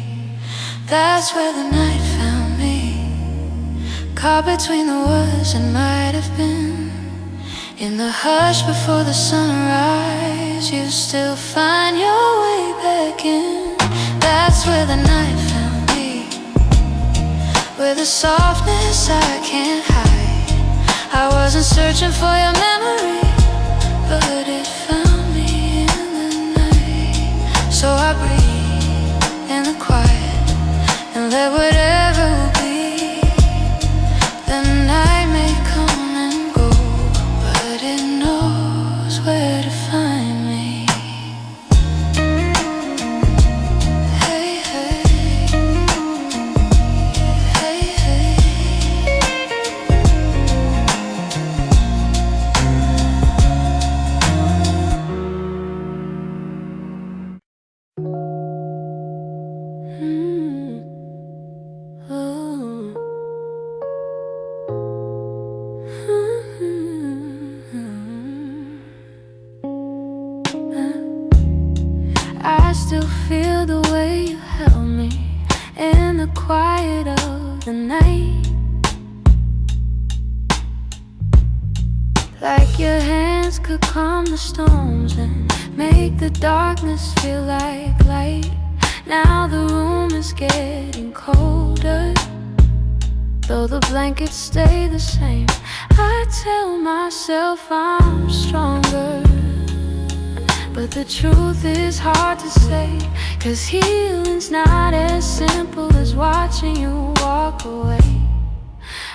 That's where the night found me, caught between the words that might have been. In the hush before the sunrise, you still find your way back in. That's where the night found me, where the softness I can't hide. I wasn't searching for your memory, but it found me in the night. So I breathe in the quiet and let whatever will be. The night may come and go, but it knows where to find me. still feel the way you held me in the quiet of the night. Like your hands could calm the storms and make the darkness feel like light. Now the room is getting colder, though the blankets stay the same. I tell myself I'm stronger, but the truth is hard to say, 'cause healing's not as simple as watching you walk away.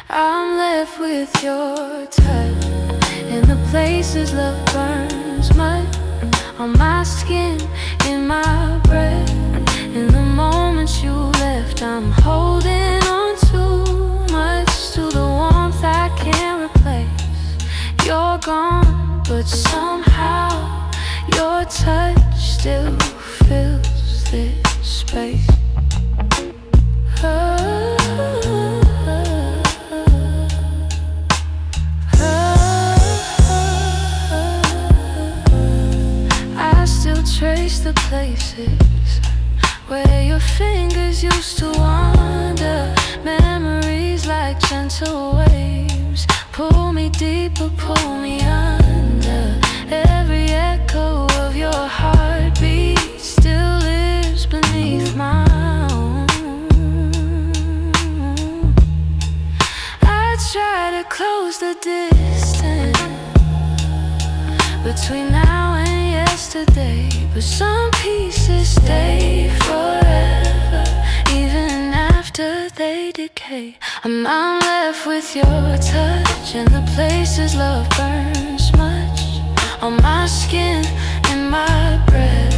I'm left with your touch in the places love burns mud, on my skin, in my breath. In the moments you left, I'm holding on too much to the warmth I can't replace. You're gone, but somehow your touch still fills this space. I still trace the places where your fingers used to wander. Memories like gentle waves pull me deeper, pull me under. Every echo of your heartbeat still lives beneath my own. I try to close the distance between now and yesterday, but some pieces stay forever, even after they decay. I'm left with your touch in the places love burns much, on my skin, in my breath.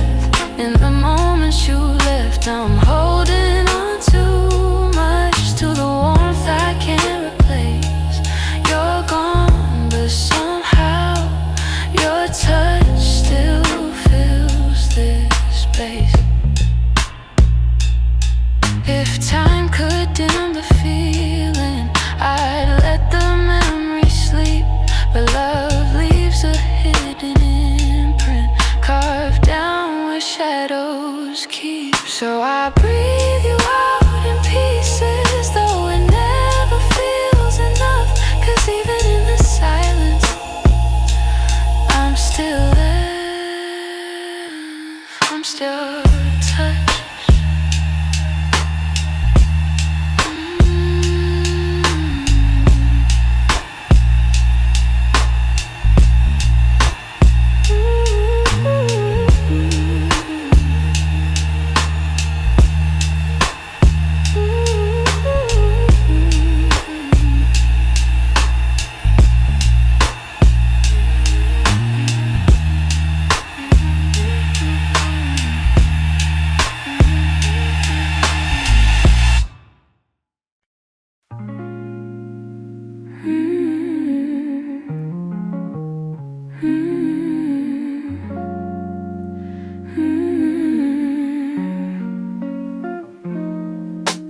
In the moments you left, I'm holding on too much to the warmth I can't replace. You're gone, but somehow your touch still fills this space. If time could dim the feeling, I'd let the memory sleep, but love leaves a hidden imprint, carved down where shadows keep. So I breathe you out in pieces, though it never feels enough, 'cause even in the silence I'm still there, I'm still touched.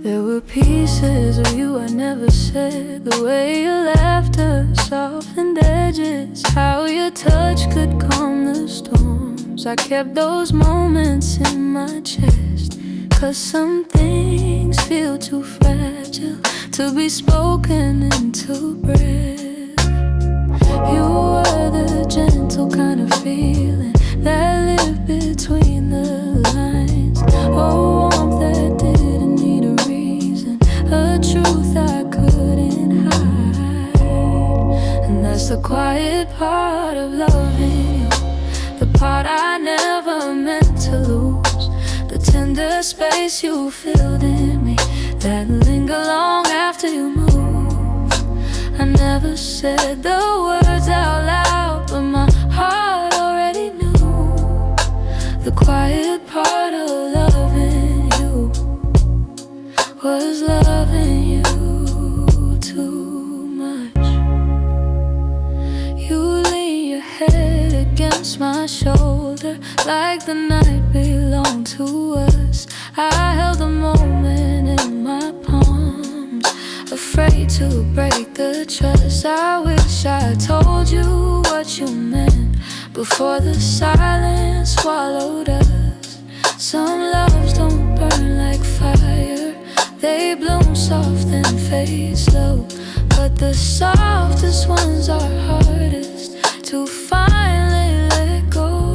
There were pieces of you I never said, the way your laughter softened edges, how your touch could calm the storms. I kept those moments in my chest, 'cause some things feel too fragile to be spoken into breath. You were the gentle kind of feeling that lived between the lines, a warmth that didn't need a reason, a truth I couldn't hide. And that's the quiet part of loving you, the part I never meant to lose, the tender space you filled in me that linger long after you move. I never said the words out loud, but my heart already knew. The quiet part of loving you was loving you too much. You lean your head against my shoulder like the night belonged to us. I held the moment in my palms, afraid to break the trust. I wish I told you what you meant before the silence swallowed us. fade slow, but the softest ones are hardest to finally let go.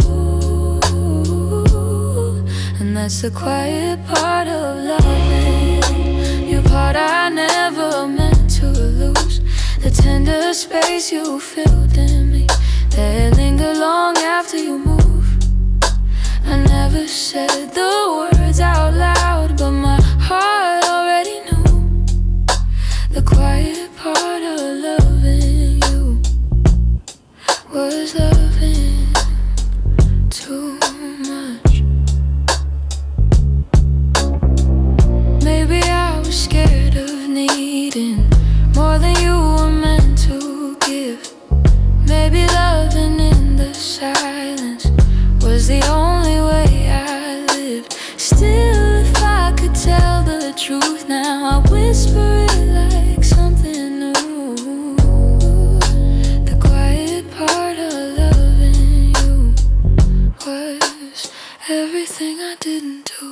And that's the quiet part of loving you, part I never meant to lose. The tender space you filled in me that linger long after you move. I never said the words out loud, but my heart already knew. The quiet part of loving you was loving too much. Maybe I was scared of needing more than you were meant to give. Maybe loving in the silence was the only way I lived. Still, if I could tell the truth now, I whisper it like something new. The quiet part of loving you was everything I didn't do.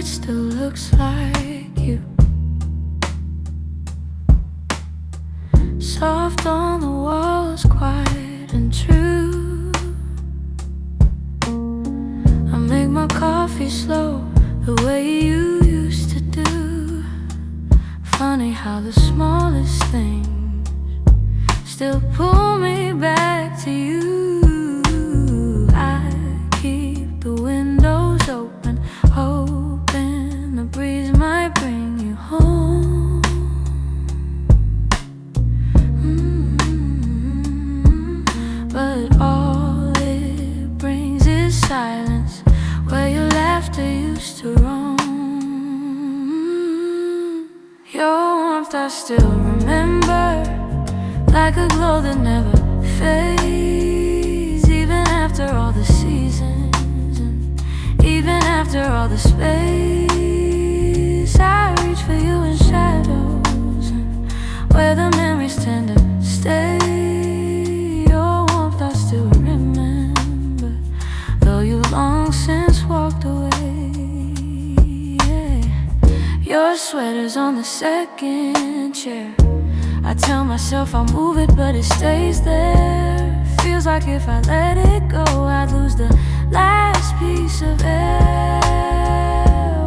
Still looks like you, soft on the walls, quiet and true. I make my coffee slow, the way you used to do. Funny how the smallest things still pull me back to you. I keep the windows open, hoping the breeze might bring you home. But all it brings is silence, where your laughter used to roam. Your warmth I still remember, like a glow that never fades. Even after all the seasons, and even after all the space, I reach for you in shadows, and where the memories tend to stay. Your warmth I still remember, though you long since walked away. Yeah. Your sweater's on the second chair. I tell myself I'll move it, but it stays there. Feels like if I let it go, I'd lose the last piece of air,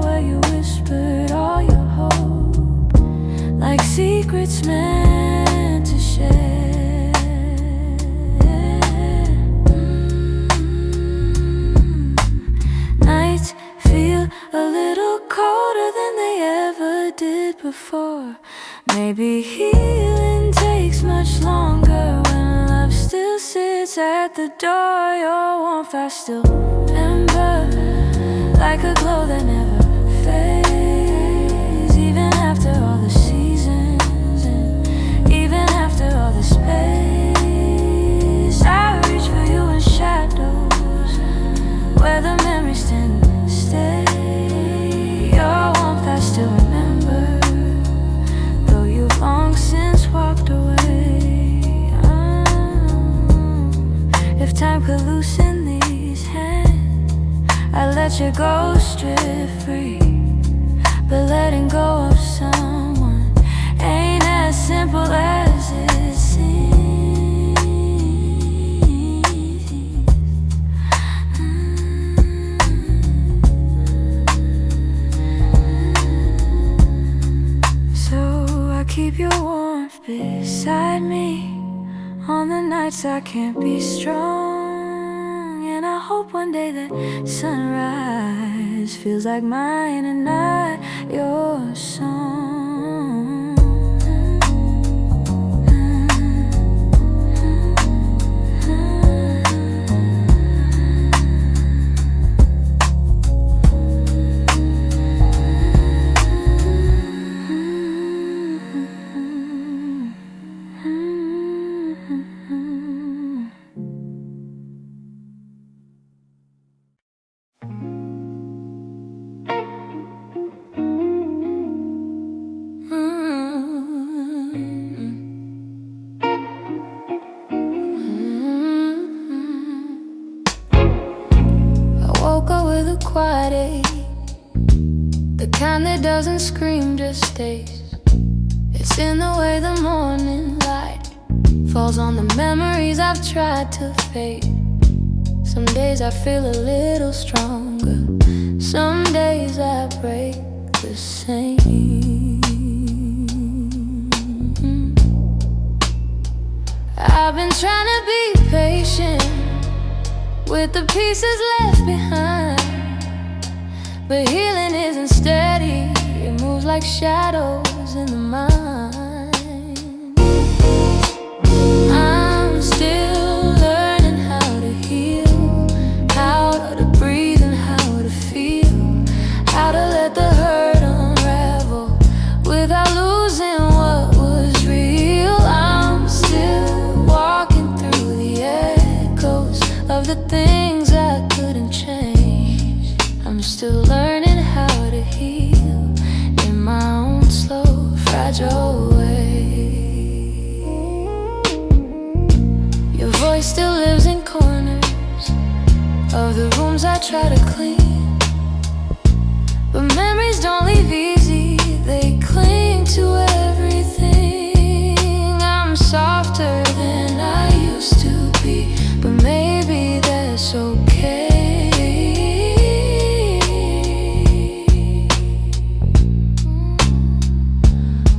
where you whispered all your hope, like secrets meant to share. Nights feel a little colder than they ever did before. Maybe healing takes much longer when love still sits at the door. Your warmth I still remember, like a glow that never fades. Even after all the seasons, and even after all the space, I reach for you in shadows, where the memories tend to stay. Your warmth I still remember, though you've long since walked away. If time could loosen these hands, I let your ghost drift free. But letting go of someone ain't as simple as it seems. So I keep your warmth beside me on the nights I can't be strong. And I hope one day that sunrise feels like mine and not your song. quiet ache, the kind that doesn't scream, just stays. It's in the way the morning light falls on the memories I've tried to fade. Some days I feel a little stronger, some days I break the same. I've been trying to be patient with the pieces left behind, but healing isn't steady, it moves like shadows in the mind. I'm still learning how to heal, how to breathe and how to feel, how to let the hurt unravel without losing what was real. I'm still walking through the echoes of the things I couldn't change. I'm still learning how to heal in my own slow, fragile way. Your voice still lives in corners of the rooms I try to clean, but memories don't leave easy, they cling to everything. I'm softer than I used to be, but maybe that's okay.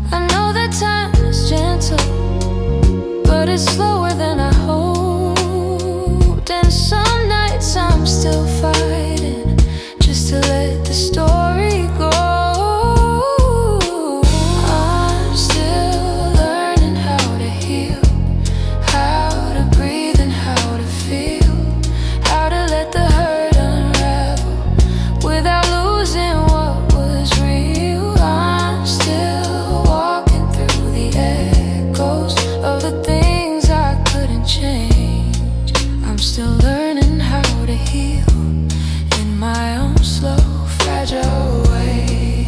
I know that time is gentle, but it's slower than I hoped. And some nights I'm still fighting just to let the story go. I'm still learning how to heal, how to breathe and how to feel, how to let the hurt unravel without losing what was real. I'm still walking through the echoes of the things I couldn't change. I'm still learning how to heal in my own slow, fragile way.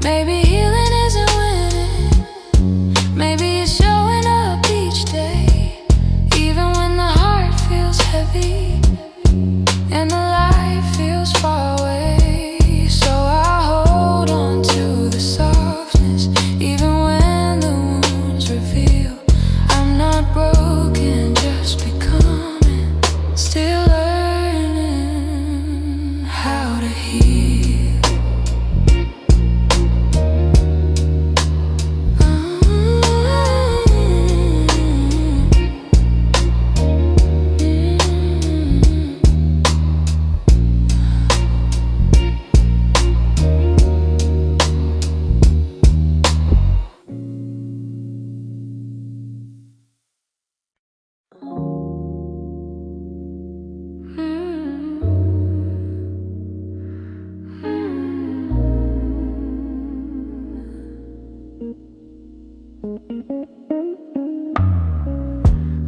Maybe healing isn't winning, maybe it's showing up each day, even when the heart feels heavy and the light feels far away. So I hold on to the softness, even when the wounds reveal I'm not broken, just becoming, still learning how to heal.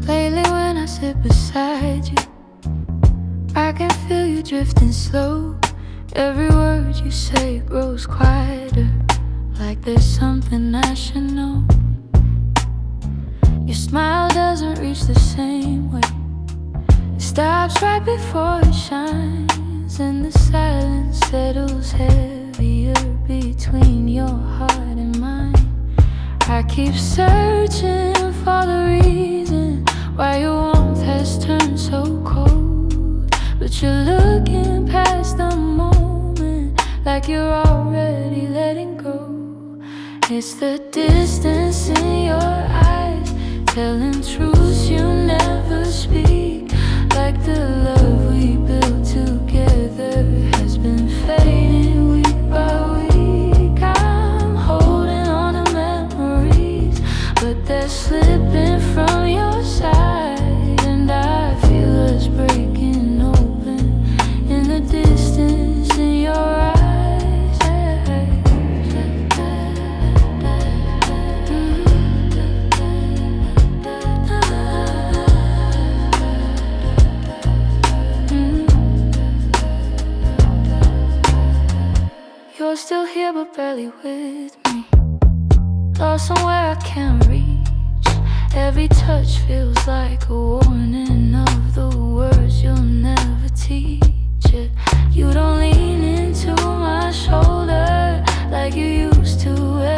Lately when I sit beside you, I can feel you drifting slow. Every word you say grows quieter, like there's something I should know. Your smile doesn't reach the same way, it stops right before it shines, and the silence settles heavier between your heart and mine. I keep searching for the reason why your warmth has turned so cold, but you're looking past the moment like you're already letting go. It's the distance in your eyes, telling truths you never speak, like the love we built together has been fading week by week. I'm holding on to memories, but they're slipping from your side, and I feel us breaking open in the distance in your eyes. You're still here but barely with me, lost somewhere I can't reach, Every touch feels like a warning of the words you'll never teach it. You don't lean into my shoulder like you used to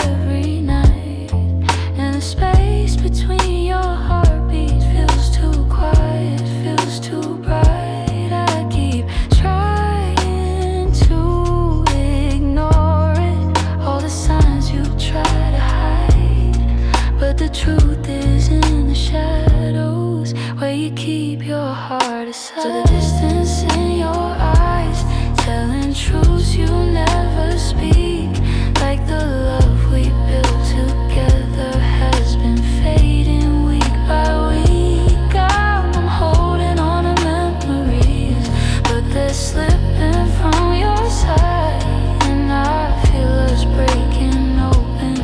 every night. And the space between your heartbeats feels too quiet, feels too bright. I keep trying to ignore it, all the signs you try to hide. But the truth is in the shadows, where you keep your heart aside. So the distance in your eyes, telling truths you never speak. Like the love we built together has been fading week by week. I'm holding on to memories, but they're slipping from your side. And I feel us breaking open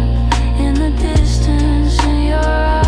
in the distance in your eyes.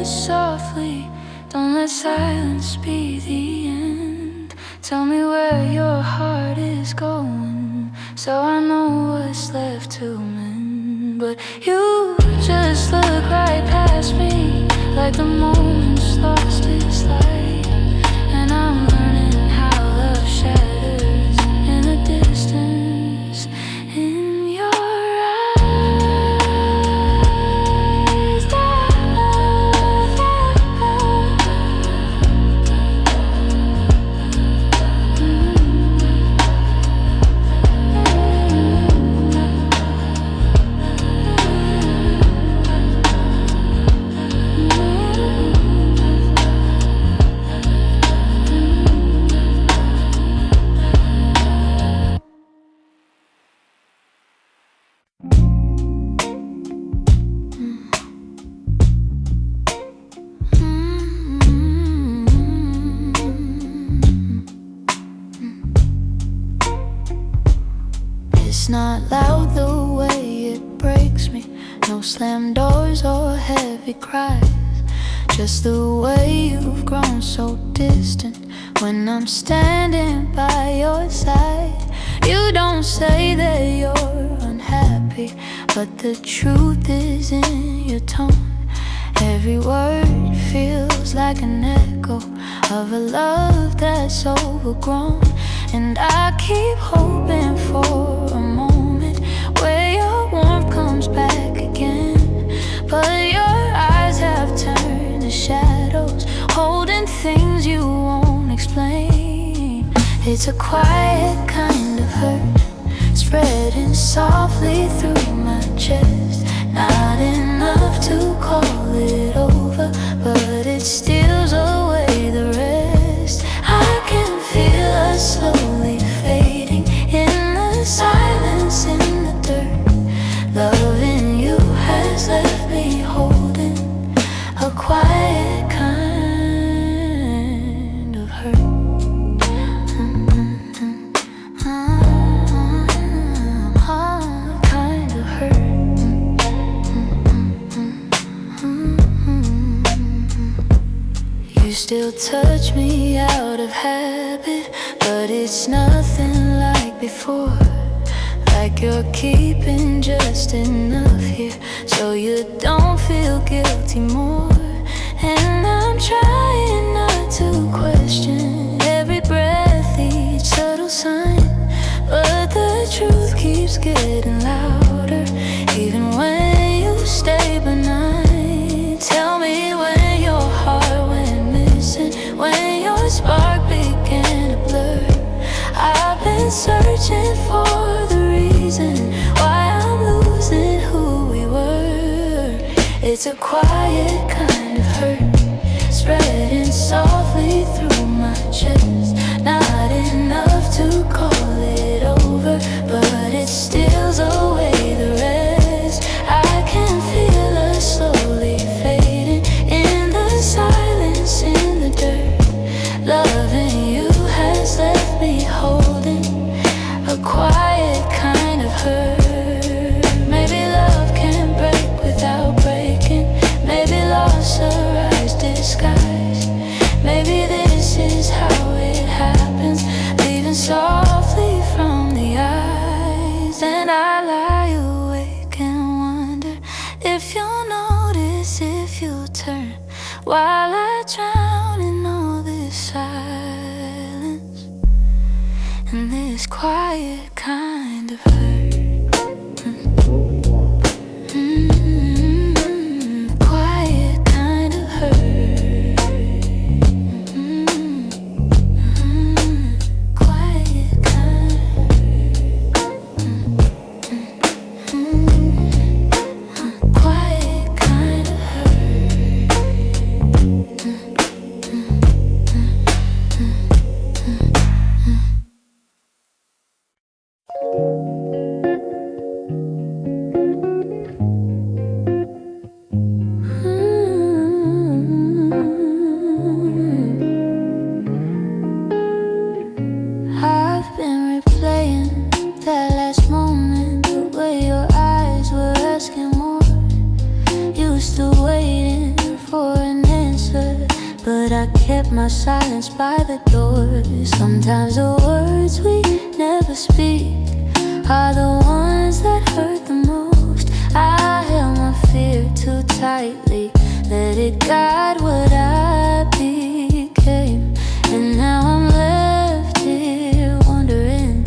Softly, don't let silence be the end. Tell me where your heart is going, so I know what's left to mend. But you just look right past me, like the moment's lost its light. And I'm learning how love shatters in the distance in your It's not loud the way it breaks me, no slam doors or heavy cries. Just the way you've grown so distant when I'm standing by your side. You don't say that you're unhappy, but the truth is in your tone. Every word feels like an echo of a love that's overgrown. And I keep hoping for a moment where your warmth comes back again. But your eyes have turned to shadows, holding things you won't explain. It's a quiet kind of hurt, spreading softly through my chest. Not enough to call it over, but it steals away the rest. I can feel us slowly fading in the silence, in the dirt. Loving you has left me holding a quiet kind of hurt. Kind of hurt. You still touch me out of habit, but it's nothing like before. Like you're keeping just enough here, so you don't feel guilty more. And I'm trying not to question every breath, each subtle sign, but the truth keeps getting louder, even when you stay benign. Tell me when your heart went missing, when your spark began to blur. I've been searching for the reason why I'm losing who we were. It's a quiet kind of hurt, spreading softly through my chest. Not enough to call it over, but it steals away the rest. I can feel us slowly fading in the silence, in the dirt. Loving you has left me holding a quiet kind of hurt. Maybe love can break without breaking. Maybe love my silence by the door. Sometimes the words we never speak are the ones that hurt the most. I held my fear too tightly, let it guide what I became. And now I'm left here wondering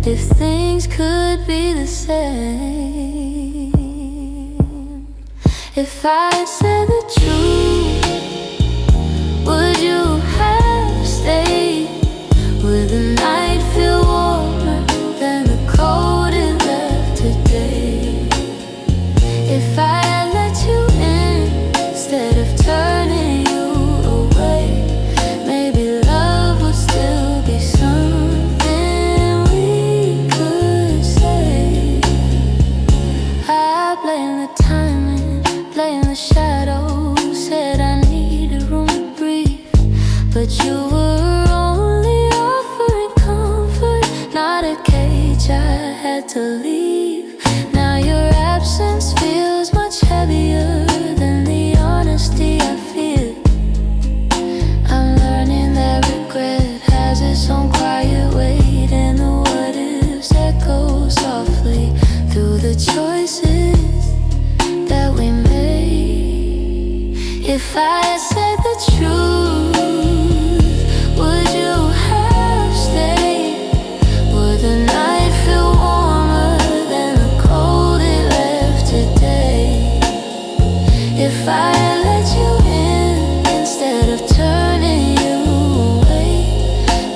if things could be the same. If I had said the truth, would you have stayed? Would the night feel warmer than the cold it left today? If I had let you in instead of turning you away, maybe love would still be something we could say. I blame the timing, blame the shadows, said I needed room to breathe, but you were only offering comfort, not a cage I had to leave. Now your absence feels much heavier than the honesty I feel. I'm learning that regret has its own quiet weight, and the what ifs echo softly through the choices that we made. If I had said the truth, would you have stayed? Would the night feel warmer than the cold it left today? If I had let you in instead of turning you away,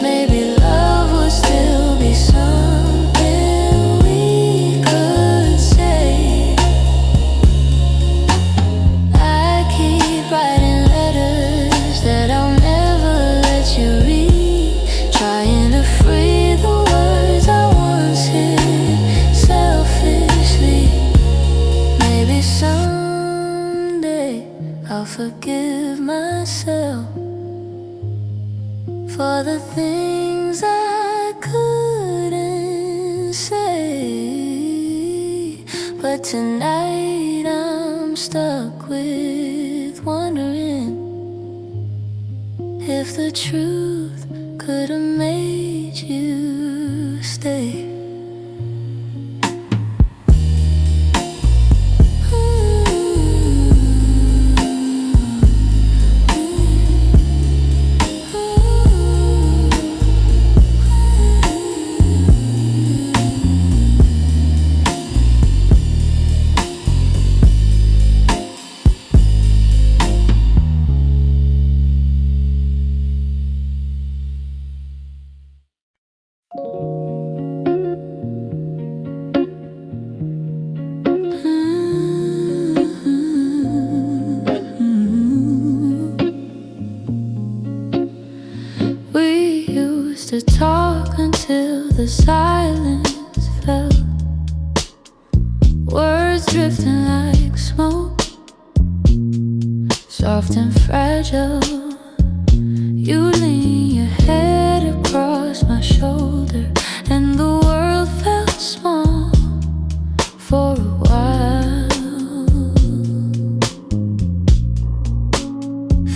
maybe love would still be something we could say. I keep writing letters that I'll never let you read, trying to free the words I once hid selfishly. Maybe someday I'll forgive myself for the things I couldn't say. But tonight I'm stuck with wondering if the truth could have made you stay. We used to talk until the silence fell, words drifting like smoke, soft and fragile. You lean your head across my shoulder, and the world felt small for a while.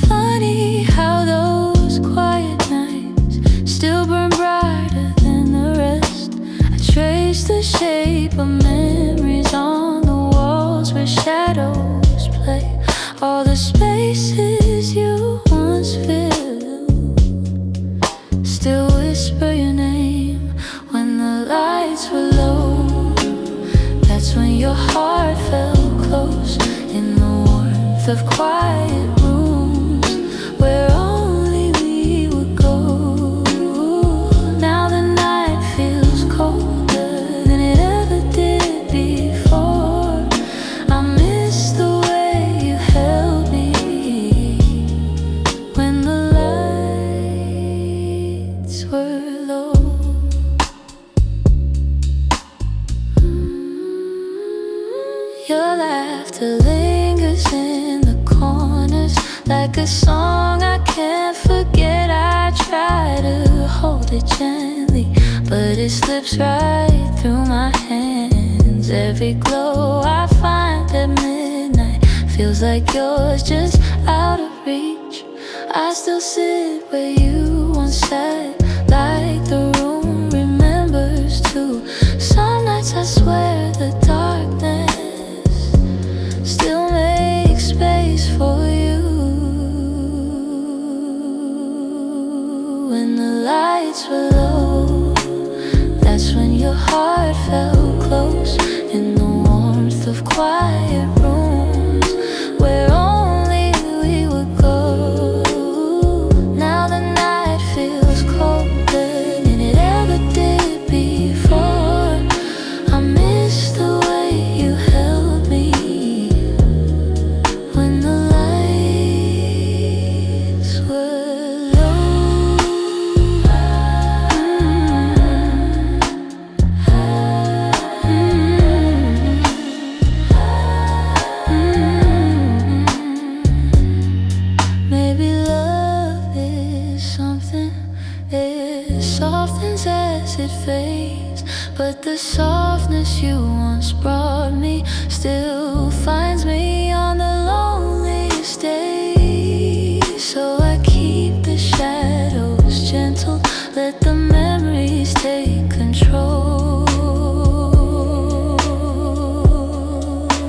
Funny how those quiet nights still burn brighter than the rest. I trace the shape of memories on the walls where shadows play, all the spaces you once filled. Still whisper your name when the lights were low. That's when your heart felt close in the warmth of quiet rooms where only we would go. Now the night feels colder than it ever did before. I miss the way you held me when the lights were low. Your laughter lingers in the corners like a song I can't forget. I try to hold it gently, but it slips right through my hands. Every glow I find at midnight feels like yours, just out of reach. I still sit where you once sat, like the room remembers too. Some nights I swear the darkness still makes space for you. When the lights were low, that's when your heart felt close, in the warmth of quiet rooms where only we would go. Now the night feels colder than it ever did before. I miss the way you held me when the lights were low. Maybe love is something, it softens as it fades, but the softness you once brought me still finds me on the loneliest days. So I keep the shadows gentle, let the memories take control.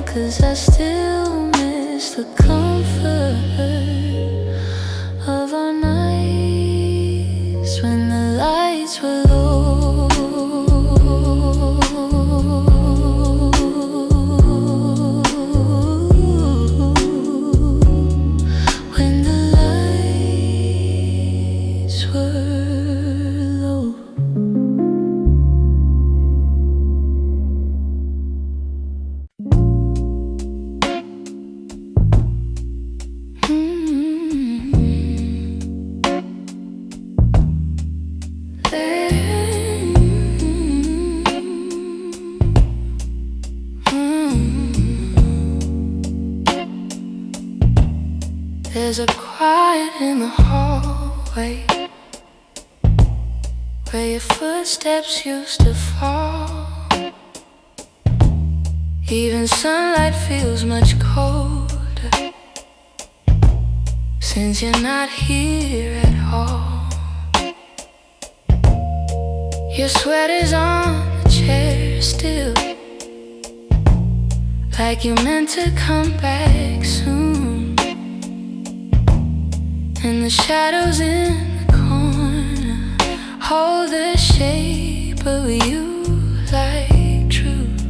'Cause I still miss the comfort of our nights when the lights were low. When the lights were low. There's a quiet in the hallway where your footsteps used to fall. Even sunlight feels much colder since you're not here at all. Your sweater's on the chair still, like you meant to come back soon. And the shadows in the corner hold the shape of you like truth.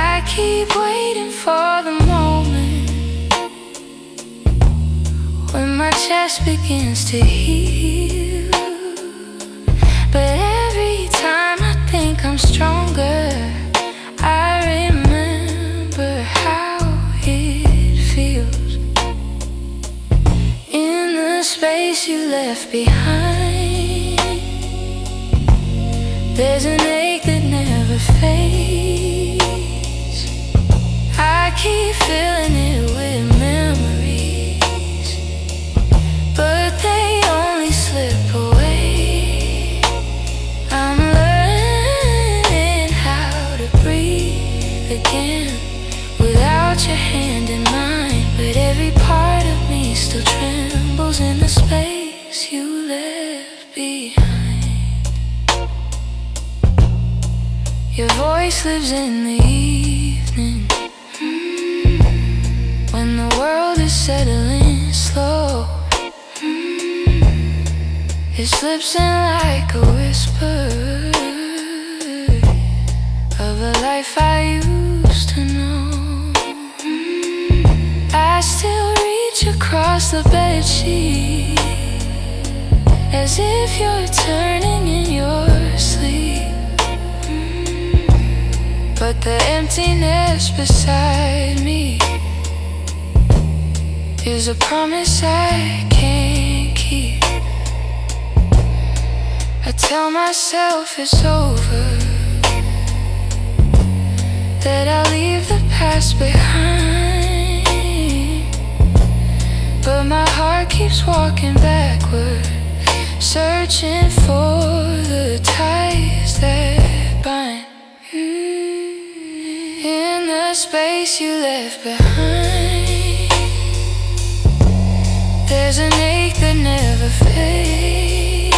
I keep waiting for the moment when my chest begins to heal. But every time I think I'm stronger, I remember how it feels. In the space you left behind, there's an ache that never fades. I keep filling it with memories, but they only slip away. I'm learning how to breathe again without your hand in mine, but every part of me still trembles in the space you left behind. Your voice lives in the evening, when the world is settling slow. It slips in like a whisper of a life I used to know. I still reach across the bedsheet as if you're turning in your sleep. But the emptiness beside me is a promise I can't keep. I tell myself it's over, that I'll leave the past behind, but my heart keeps walking backward, searching for the ties that bind. In the space you left behind, There's an ache that never fades.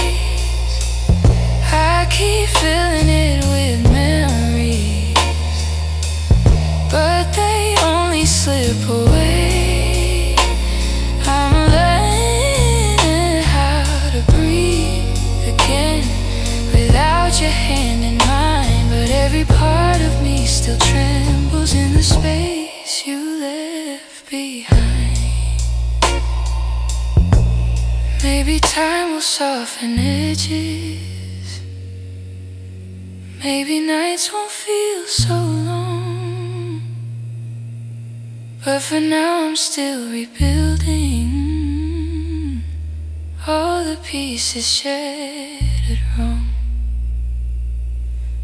I keep filling it with memories, but they only slip away. I'm learning how to breathe again without your hand in mine, but every part of me still trembles in the space you left behind. Maybe time will soften edges. Maybe nights won't feel so long. But for now I'm still rebuilding all the pieces shattered wrong.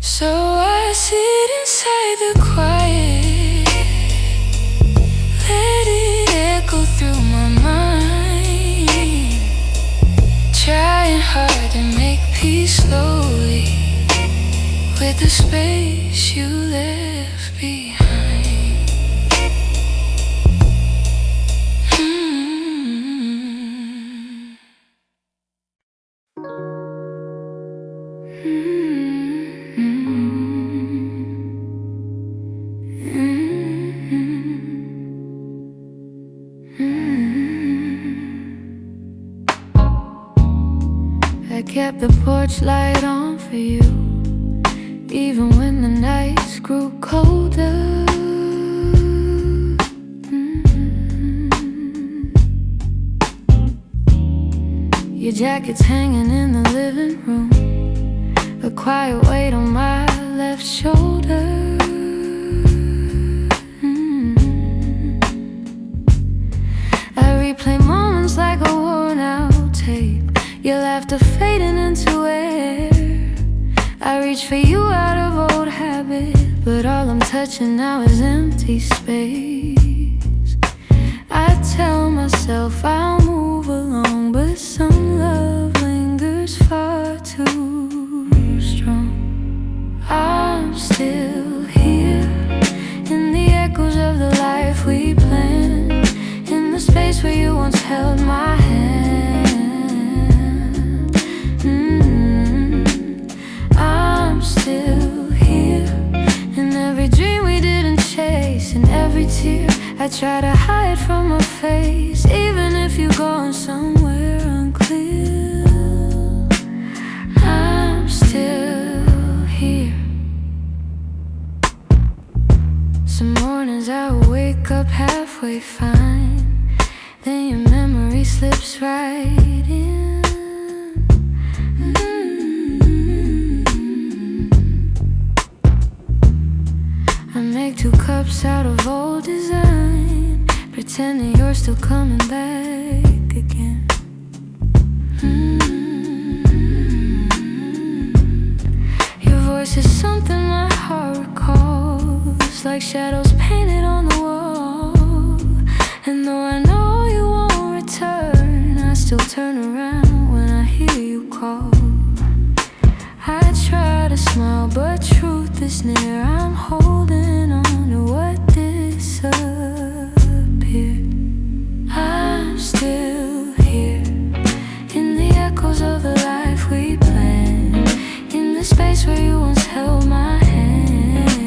So I sit inside the quiet, let it echo through my mind, trying hard to make peace slowly with the space you left behind. I kept the porch light on for you, even when the nights grew colder. Your jacket's hanging in the living room, a quiet weight on my left shoulder. I replay moments like a worn out tape, your laughter fading into air. I reach for you out of old habit, but all I'm touching now is empty space. I tell myself I'll move along, but some love lingers far too strong. I'm still here in the echoes of the life we planned, in the space where you once held my hand. I'm still here in every dream we didn't chase, in every tear I try to hide from my face, even if you're going somewhere unclear. I'm still here. Some mornings I wake up halfway fine, then your memory slips right in. I make 2 cups out of old design, pretending you're still coming back again. Your voice is something my heart recalls, like shadows painted on the wall. And though I know you won't return, I still turn around when I hear you call. I try to smile, but truth is near. I'm holding on to what disappeared. I'm still here in the echoes of the life we planned, in the space where you once held my hand.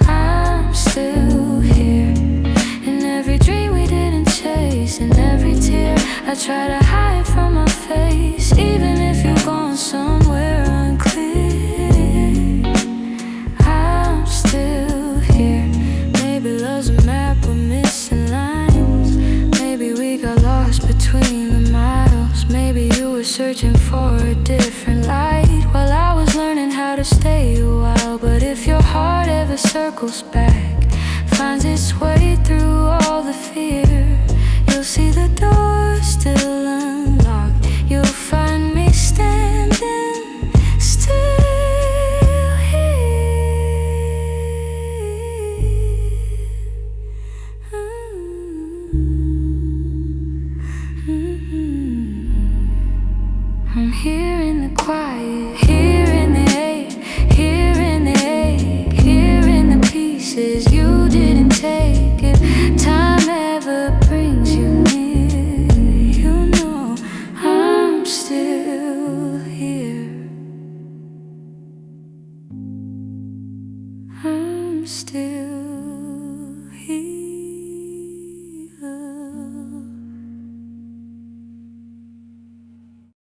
I'm still here in every dream we didn't chase, in every tear I try to hide from my face, even if you're gone somewhere unclear. I'm still here. Maybe love's a map with missing lines, maybe we got lost between the miles, maybe you were searching for a different light while I was learning how to stay a while. But if your heart ever circles back, finds its way through all the fear, you'll see the door still unlocked. You'll find me standing still here. I'm here in the quiet, here in the ache, here in the ache, here in the pieces you didn't take it. Time still.